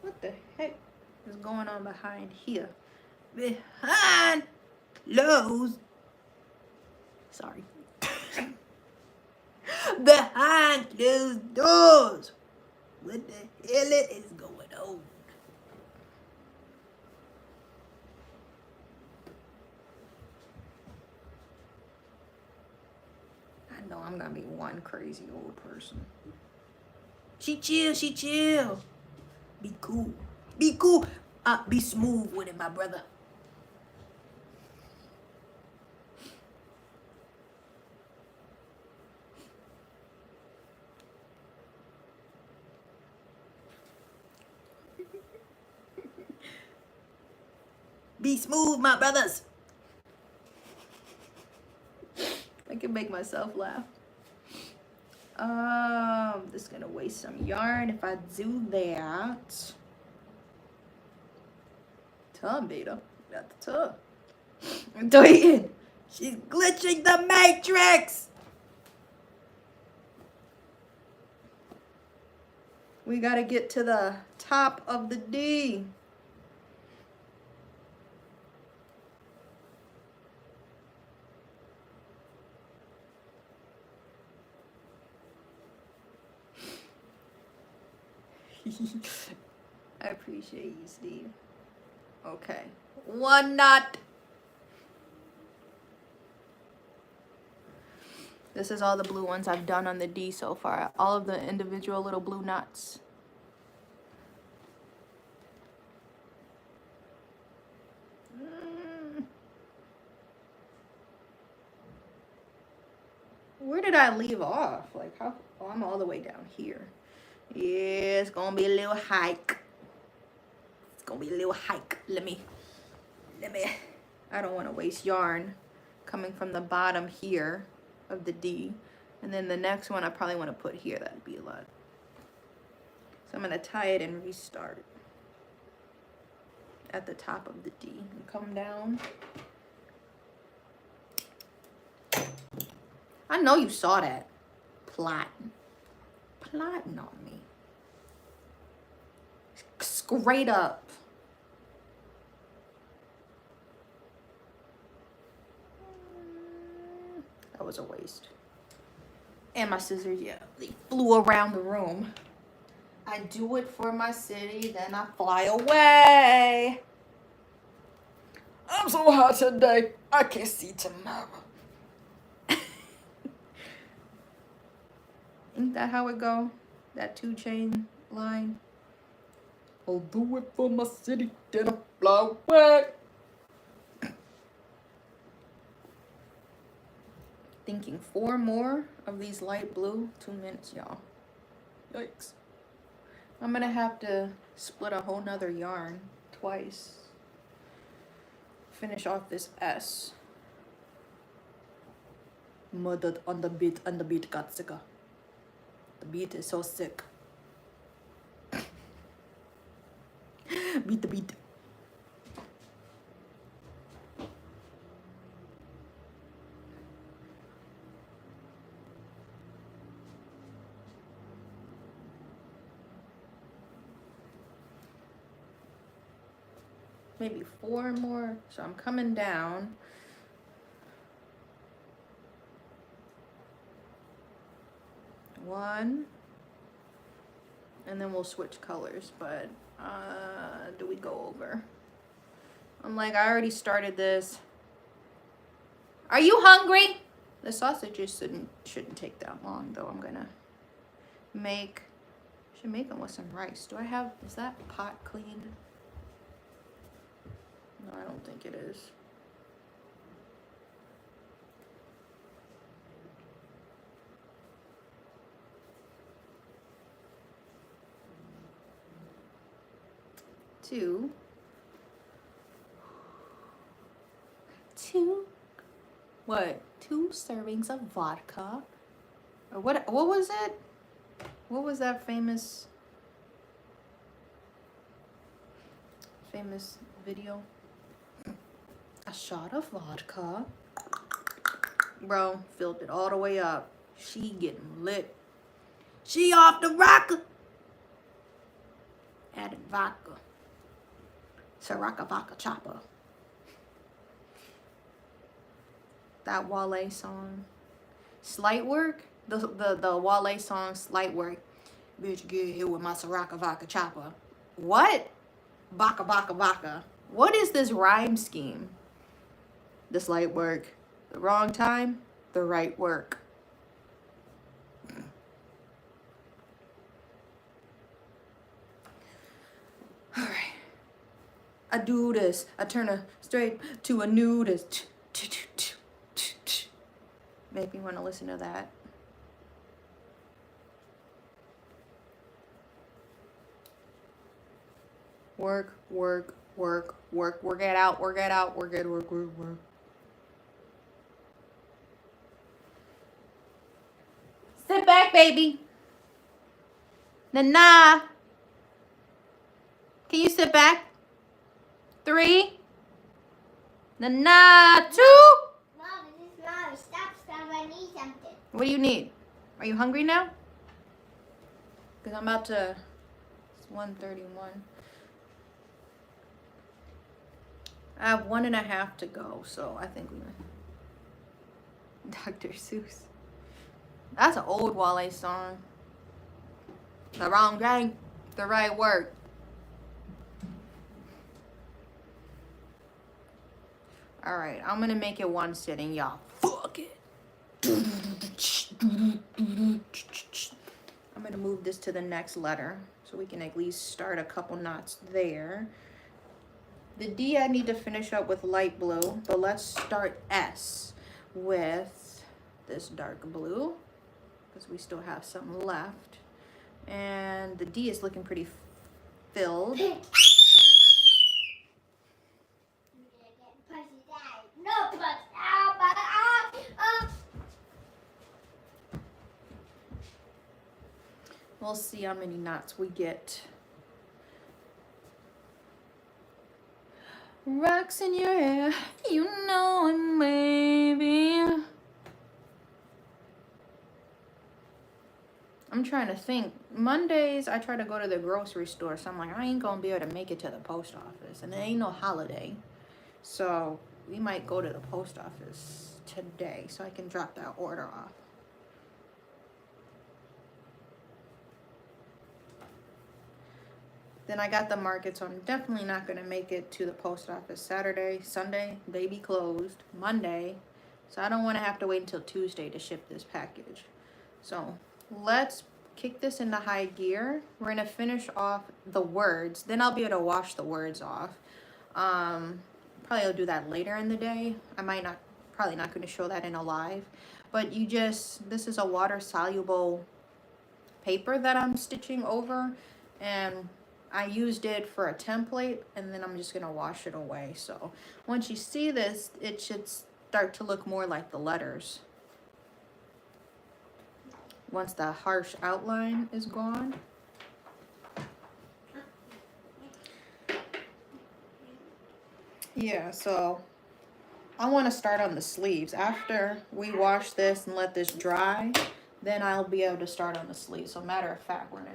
What the heck is going on behind here? Behind Lowe's. Sorry. Behind closed doors. What the hell is going on? I know I'm gonna be one crazy old person. She chill, she chill. Be cool. Be cool. Be smooth with it, my brother. Be smooth, my brothers. I can make myself laugh. This is gonna waste some yarn if I do that. Tub beta, got the tub. I'm doing. She's glitching the matrix. We gotta get to the top of the D. I appreciate you, Steve. Okay. One knot. This is all the blue ones I've done on the D so far. All of the individual little blue knots. Where did I leave off? Like how? Oh, I'm all the way down here. Yeah, it's gonna be a little hike. It's gonna be a little hike. Let me. I don't want to waste yarn coming from the bottom here of the D. And then the next one I probably want to put here. That'd be a lot. So I'm gonna tie it and restart at the top of the D and come down. I know you saw that. Plotting on me. Straight up. That was a waste. And my scissors, yeah, they flew around the room. I do it for my city, then I fly away. I'm so hot today, I can't see tomorrow. Ain't that how it go? That 2 chain line. I'll do it for my city, then I fly away. Thinking 4 more of these light blue. 2 minutes, y'all. Yikes. I'm gonna have to split a whole nother yarn twice. Finish off this S. Murdered on the beat and the beat got sicker. The beat is so sick. Beat the beat. Maybe 4 more. So I'm coming down. One. And then we'll switch colors, but do we go over? I'm like, I already started this. Are you hungry? The sausages shouldn't take that long though. I'm gonna should make them with some rice. Do I have, is that pot clean? No, I don't think it is. Two what? 2 servings of vodka. Or what was it? What was that famous video? A shot of vodka. Bro, filled it all the way up. She getting lit. She off the rocker. Added vodka. Saraka vodka chopper. That Wale song. Slight Work? The Wale song, Slight Work. Bitch, get here with my Saraka vodka chopper. What? Baka baka baka. What is this rhyme scheme? The slight work. The wrong time, the right work. All right. I do this. I turn her straight to a nudist. Make me want to listen to that. Work, work, work, work, work it out, work it out, work it, work, work, work. Sit back, baby. Nana. Can you sit back? 3. Nana. 2. Mom, this is Mom. Stop, I need something. What do you need? Are you hungry now? Because I'm about to... It's 1:31. I have 1.5 to go, so I think we... Dr. Seuss. That's an old Wale song. The wrong time, the right word. All right, I'm gonna make it one sitting, y'all. Fuck it. I'm gonna move this to the next letter so we can at least start a couple knots there. The D I need to finish up with light blue, but let's start S with this dark blue because we still have some left. And the D is looking pretty filled. We'll see how many knots we get. Rocks in your hair, you know it, baby. I'm trying to think. Mondays, I try to go to the grocery store, so I'm like, I ain't gonna be able to make it to the post office, and it ain't no holiday. So we might go to the post office today so I can drop that order off. Then I got the market, so I'm definitely not gonna make it to the post office Saturday. Sunday, they be closed. Monday, so I don't wanna have to wait until Tuesday to ship this package. So let's kick this into high gear. We're gonna finish off the words. Then I'll be able to wash the words off. Probably I'll do that later in the day. I might not, probably not gonna show that in a live. But this is a water soluble paper that I'm stitching over, and I used it for a template, and then I'm just gonna wash it away. So once you see this, it should start to look more like the letters. Once the harsh outline is gone. Yeah, so I want to start on the sleeves. After we wash this and let this dry, then I'll be able to start on the sleeves. So matter of fact, we're gonna,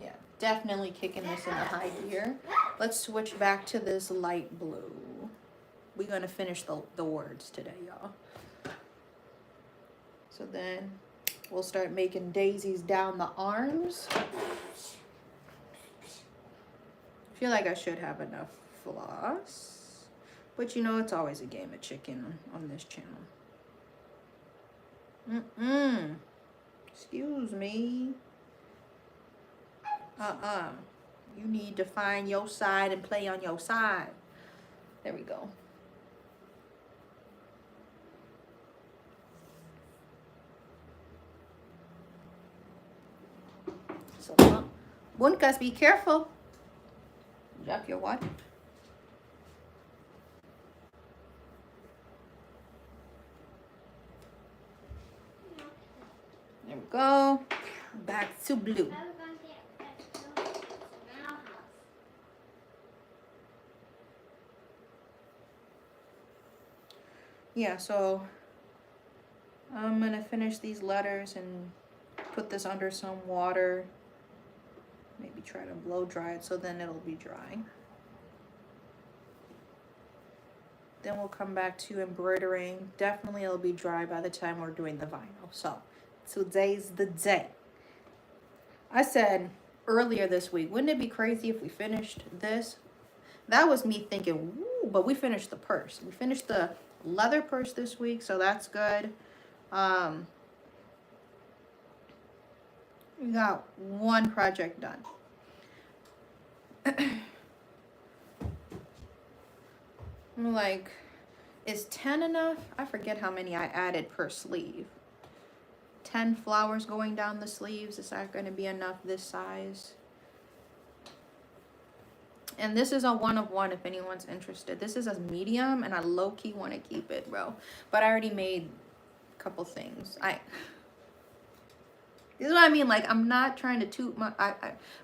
yeah, definitely kicking this in the high gear. Let's switch back to this light blue. We're gonna finish the words today, y'all. So then we'll start making daisies down the arms. I feel like I should have enough floss. But you know, it's always a game of chicken on this channel. Excuse me. You need to find your side and play on your side. There we go. So, Bunkas, be careful. Drop your what? There we go. Back to blue. Yeah, so I'm gonna finish these letters and put this under some water. Maybe try to blow dry it so then it'll be dry. Then we'll come back to embroidering. Definitely it'll be dry by the time we're doing the vinyl. So today's the day. I said earlier this week, wouldn't it be crazy if we finished this? That was me thinking, woo, but we finished the purse. We finished the leather purse this week, so that's good. We got one project done. I'm like, is 10 enough? I forget how many I added per sleeve. 10 flowers going down the sleeves. Is that going to be enough this size? And this is a 1 of 1 if anyone's interested. This is a medium, and I low-key want to keep it, bro. But I already made a couple things. This is what I mean. Like, I'm not trying to toot my...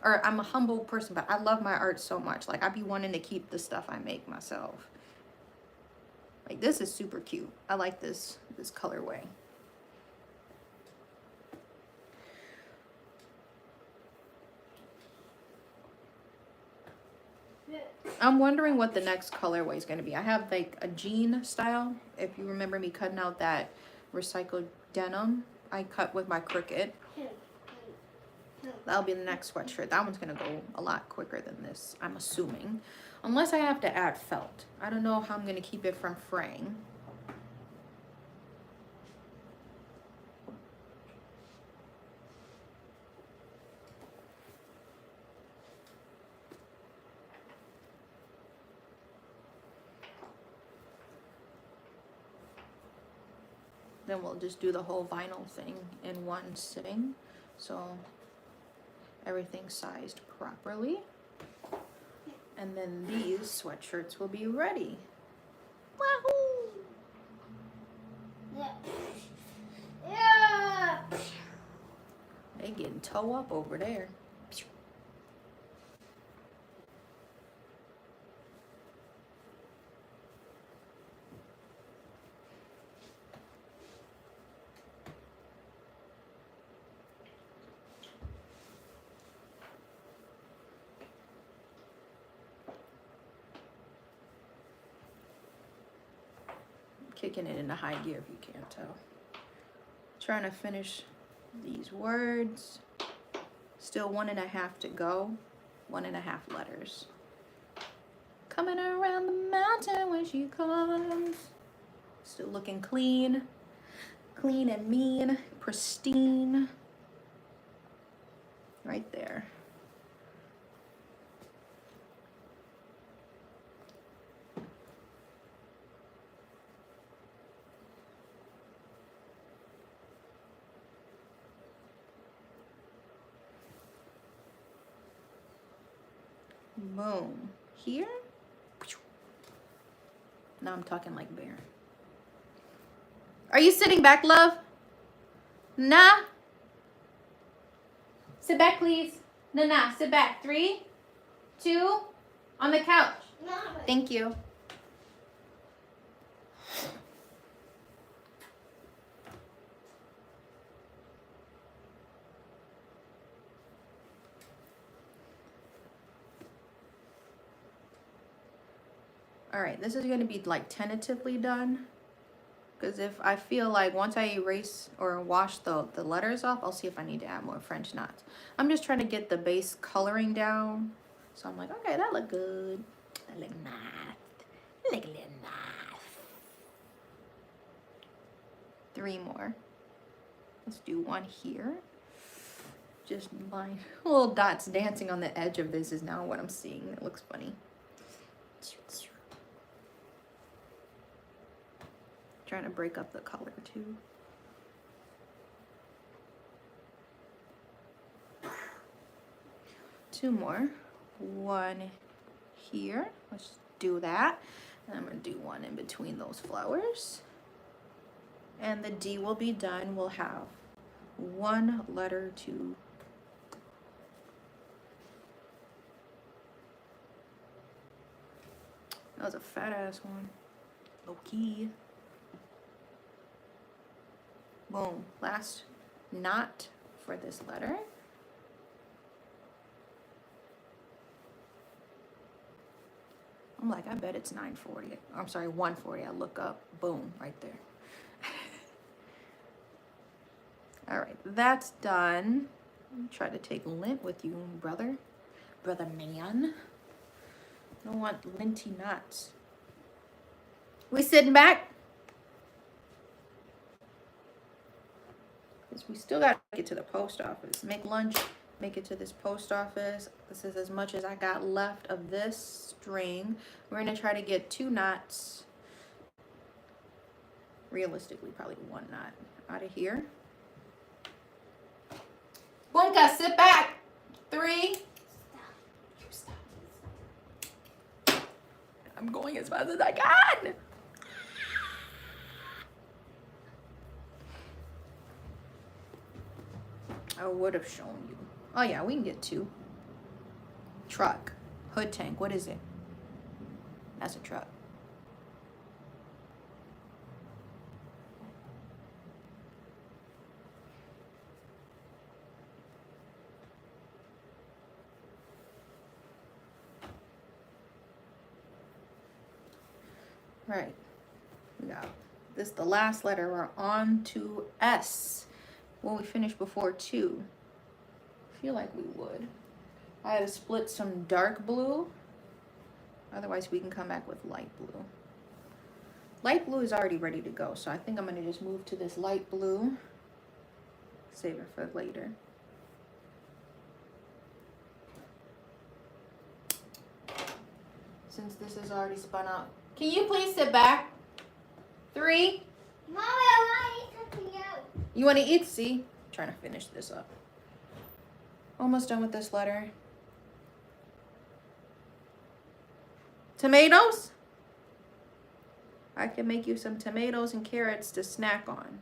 or I'm a humble person, but I love my art so much. Like, I be wanting to keep the stuff I make myself. Like, this is super cute. I like this colorway. I'm wondering what the next colorway is going to be. I have like a jean style. If you remember me cutting out that recycled denim, I cut with my Cricut. That'll be the next sweatshirt. That one's gonna go a lot quicker than this, I'm assuming. Unless I have to add felt. I don't know how I'm gonna keep it from fraying. Then we'll just do the whole vinyl thing in one sitting. So everything's sized properly. And then these sweatshirts will be ready. Wahoo! Yeah. They getting toe up over there. Kicking it into high gear if you can't tell. Trying to finish these words. Still 1.5 to go. 1.5 letters. Coming around the mountain when she comes. Still looking clean. Clean and mean. Pristine. Right there. Boom. Here. Now I'm talking like bear. Are you sitting back, love? Nah. Sit back, please. Nah. Sit back. 3, 2, on the couch. No. Thank you. All right, this is gonna be like tentatively done. Because if I feel like once I erase or wash the letters off, I'll see if I need to add more French knots. I'm just trying to get the base coloring down. So I'm like, okay, that look good. That look nice. Look a little nice. 3 more. Let's do 1 here. Just line, little dots dancing on the edge of this is now what I'm seeing. It looks funny. Trying to break up the color too. Two more. 1 here. Let's do that. And I'm gonna do 1 in between those flowers. And the D will be done. We'll have 1 letter to that was a fat ass one. Low key. Boom. Last knot for this letter. I'm like, I bet it's 9:40. I'm sorry, 1:40. I look up. Boom, right there. All right, that's done. Try to take lint with you, brother. Brother man. I don't want linty knots. We sitting back? Because we still got to get to the post office. Make lunch, make it to this post office. This is as much as I got left of this string. We're going to try to get 2 knots. Realistically, probably 1 knot out of here. Bunka, sit back. 3. Stop. I'm going as fast as I can. I would have shown you. Oh yeah, we can get 2. Truck. Hood tank. What is it? That's a truck. Right. We got this the last letter. We're on to S. Well, we finished before 2. feel like we would. I had to split some dark blue. Otherwise, we can come back with light blue. Light blue is already ready to go, so I think I'm going to just move to this light blue. Save it for later. Since this is already spun out. Can you please sit back? 3. Mommy, I want to eat something else. You want to eat? See? I'm trying to finish this up. Almost done with this letter. Tomatoes? I can make you some tomatoes and carrots to snack on.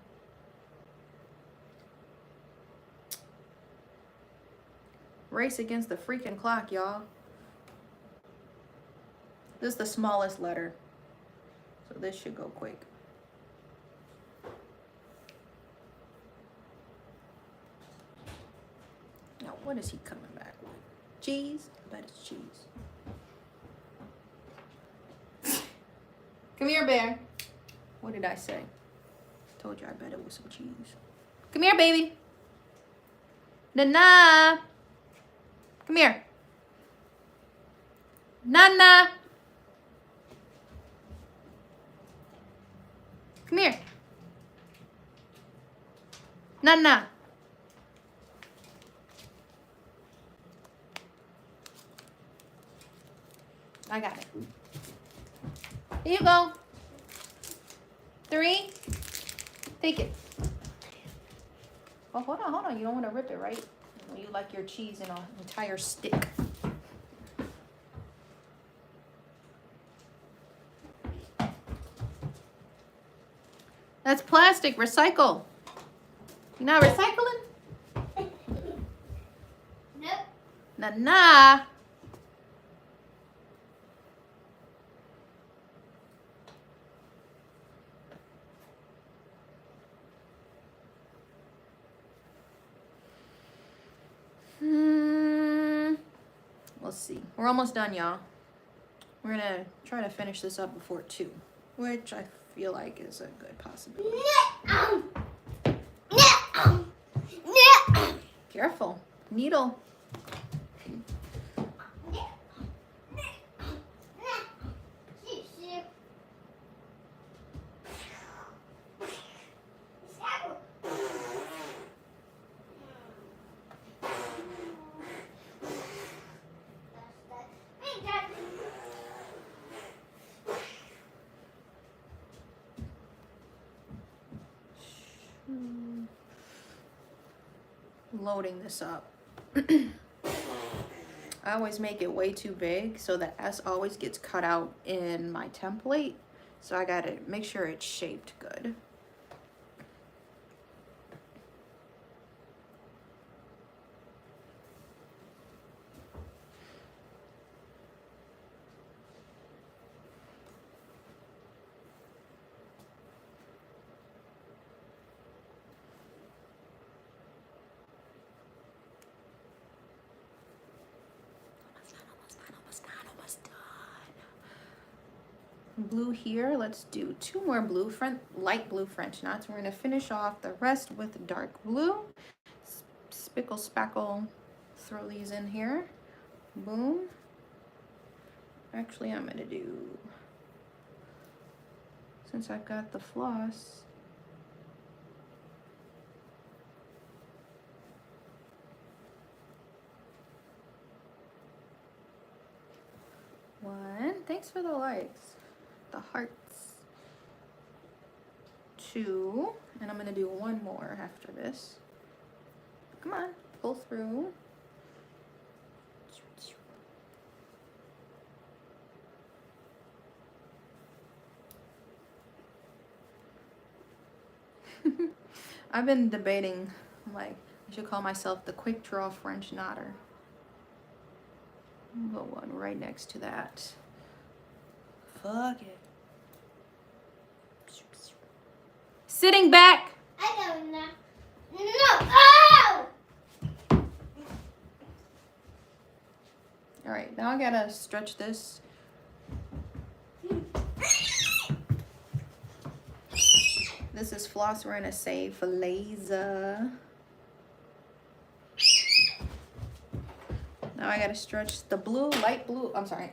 Race against the freaking clock, y'all. This is the smallest letter, so this should go quick. Now, what is he coming back with? Cheese? I bet it's cheese. Come here, bear. What did I say? Told you I bet it was some cheese. Come here, baby. Nana. Come here. Nana. Come here. Nana. I got it. Here you go. 3. Take it. Oh, hold on. You don't want to rip it, right? You like your cheese in an entire stick. That's plastic. Recycle. You not recycling? Nope. Nah. We'll see. We're almost done, y'all. We're gonna try to finish this up before 2, which I feel like is a good possibility. Careful. Needle. Loading this up. I always make it way too big, so the S always gets cut out in my template. So I gotta make sure it's shaped good. Blue here. Let's do 2 more blue, light blue French knots. We're gonna finish off the rest with dark blue. Spickle spackle. Throw these in here. Boom. Actually, I'm gonna do, since I've got the floss, one. Thanks for the likes. The hearts. 2, and I'm gonna do 1 more after this. Come on, pull through. I've been debating, like, I should call myself the quick draw French knotter. I'll put one right next to that. Fuck it. Sitting back. I don't know. No. Oh! All right, now I gotta stretch this. This is floss we're gonna save for laser. Now I gotta stretch the blue, light blue, I'm sorry.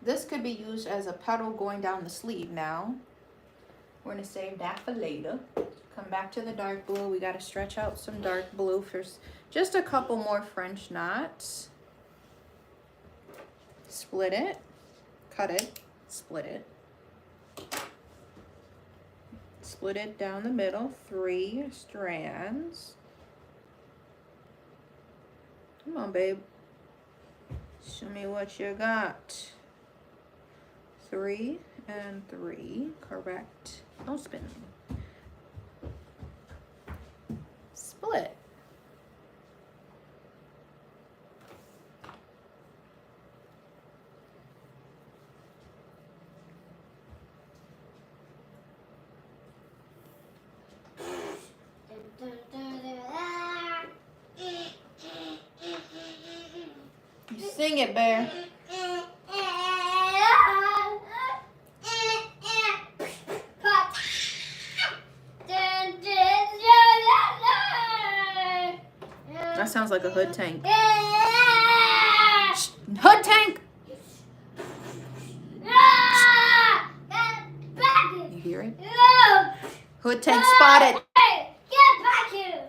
This could be used as a petal going down the sleeve now. We're gonna save that for later. Come back to the dark blue. We gotta stretch out some dark blue for just a couple more French knots. Split it, cut it, split it. Split it down the middle, 3 strands. Come on, babe. Show me what you got. 3 and 3, correct. Don't spin me. Split. You sing it, Bear. That sounds like a hood tank. Shh, hood tank! You hear it? Hood tank spotted. Get back here!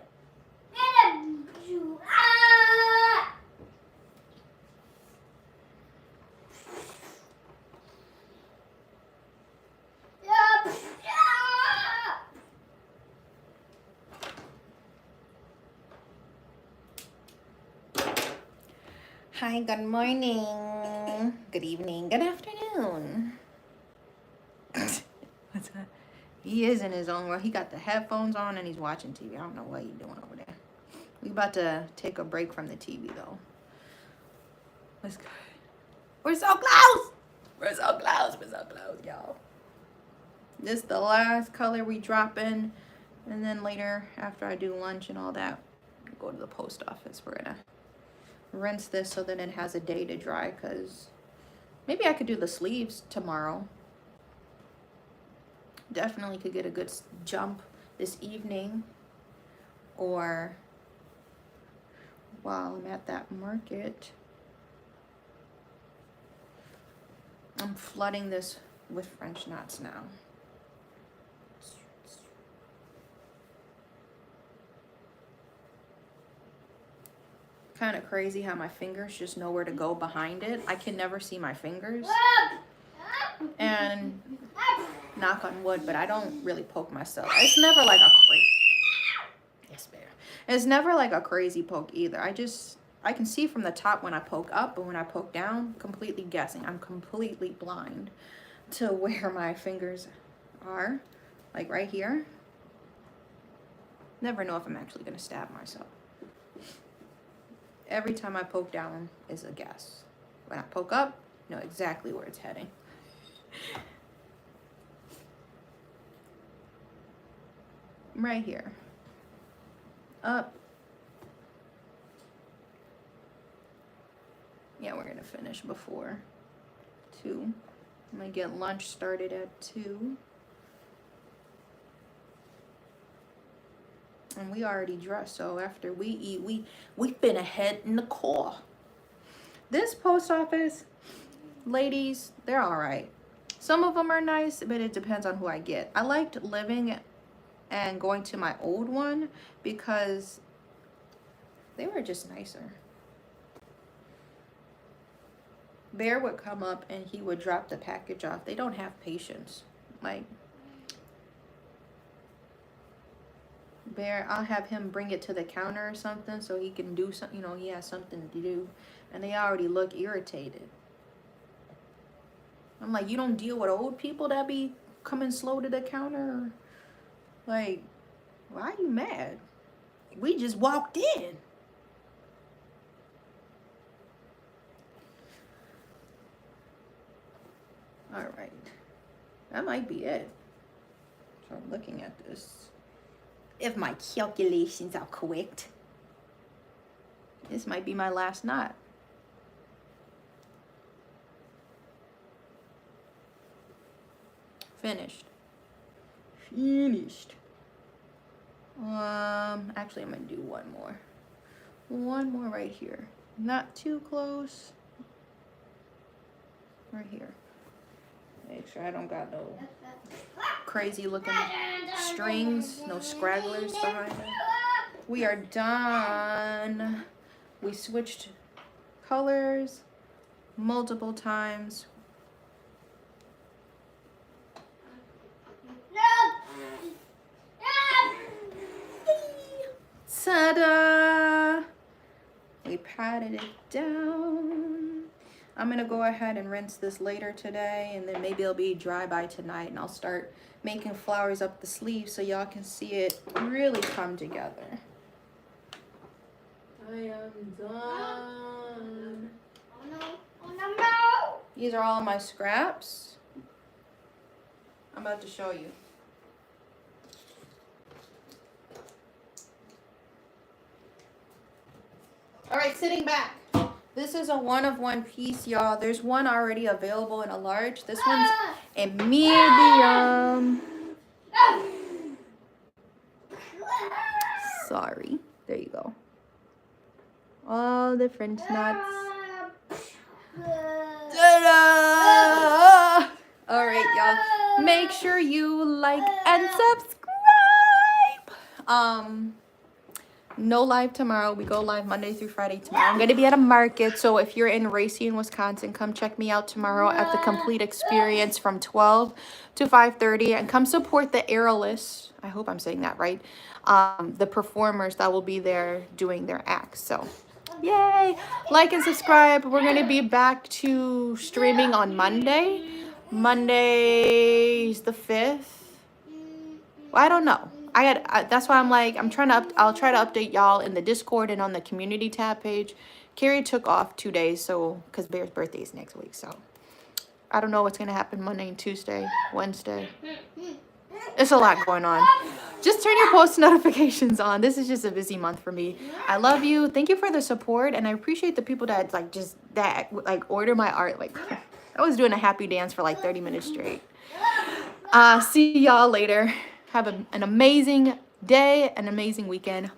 Hi, good morning, good evening, good afternoon. What's that? He is in his own world. He got the headphones on and he's watching TV. I don't know what he's doing over there. We about to take a break from the TV though. Let's go. We're so close. We're so close. We're so close, y'all. This is the last color we drop in, and then later after I do lunch and all that, go to the post office. We're gonna rinse this so that it has a day to dry, because maybe I could do the sleeves tomorrow. Definitely could get a good jump this evening, or while I'm at that market. I'm flooding this with French knots now. Kind of crazy how my fingers just know where to go behind it. I can never see my fingers. And knock on wood, but I don't really poke myself. It's never like a crazy, yes, Bear. It's never like a crazy poke either. I can see from the top when I poke up, but when I poke down, completely guessing. I'm completely blind to where my fingers are, like right here. Never know if I'm actually gonna stab myself. Every time I poke down is a guess. When I poke up, know exactly where it's heading. Right here. Up. Yeah, we're gonna finish before 2. I'm gonna get lunch started at 2. And we already dressed, so after we eat, we finna head in the car. This post office, ladies, they're all right. Some of them are nice, but it depends on who I get. I liked living and going to my old one because they were just nicer. Bear would come up and he would drop the package off. They don't have patience. Like, Bear, I'll have him bring it to the counter or something so he can do something, you know, he has something to do. And they already look irritated. I'm like, you don't deal with old people that be coming slow to the counter? Like, why are you mad? We just walked in. All right. That might be it. So I'm looking at this. If my calculations are correct, this might be my last knot. Finished. Finished. Actually, I'm gonna do one more. One more right here. Not too close. Right here. Make sure I don't got no crazy looking strings, no scragglers behind it. We are done. We switched colors multiple times. Ta-da! We patted it down. I'm gonna go ahead and rinse this later today, and then maybe it'll be dry by tonight, and I'll start making flowers up the sleeves so y'all can see it really come together. I am done. Oh no, oh no, no. These are all my scraps. I'm about to show you. All right, sitting back. This is a one-of-one piece, y'all. There's one already available in a large. This one's a medium. Sorry. There you go. All different knots. Ta-da! All right, y'all. Make sure you like and subscribe. No live tomorrow. We go live Monday through Friday tomorrow. I'm going to be at a market, so if you're in Racine, Wisconsin, come check me out tomorrow at the Complete Experience from 12 to 5:30, and come support the Aerolist. I hope I'm saying that right. The performers that will be there doing their acts. So, yay! Like and subscribe. We're going to be back to streaming on Monday. Monday's the 5th. Well, I don't know. That's why I'm like, I'll try to update y'all in the Discord and on the community tab page. Carrie took off 2 days, so, because Bear's birthday is next week, so I don't know what's gonna happen Monday and Tuesday, Wednesday. It's a lot going on. Just turn your post notifications on. This is just a busy month for me. I love you. Thank you for the support, and I appreciate the people that order my art. Like, I was doing a happy dance for like 30 minutes straight. See y'all later. Have an amazing day, an amazing weekend.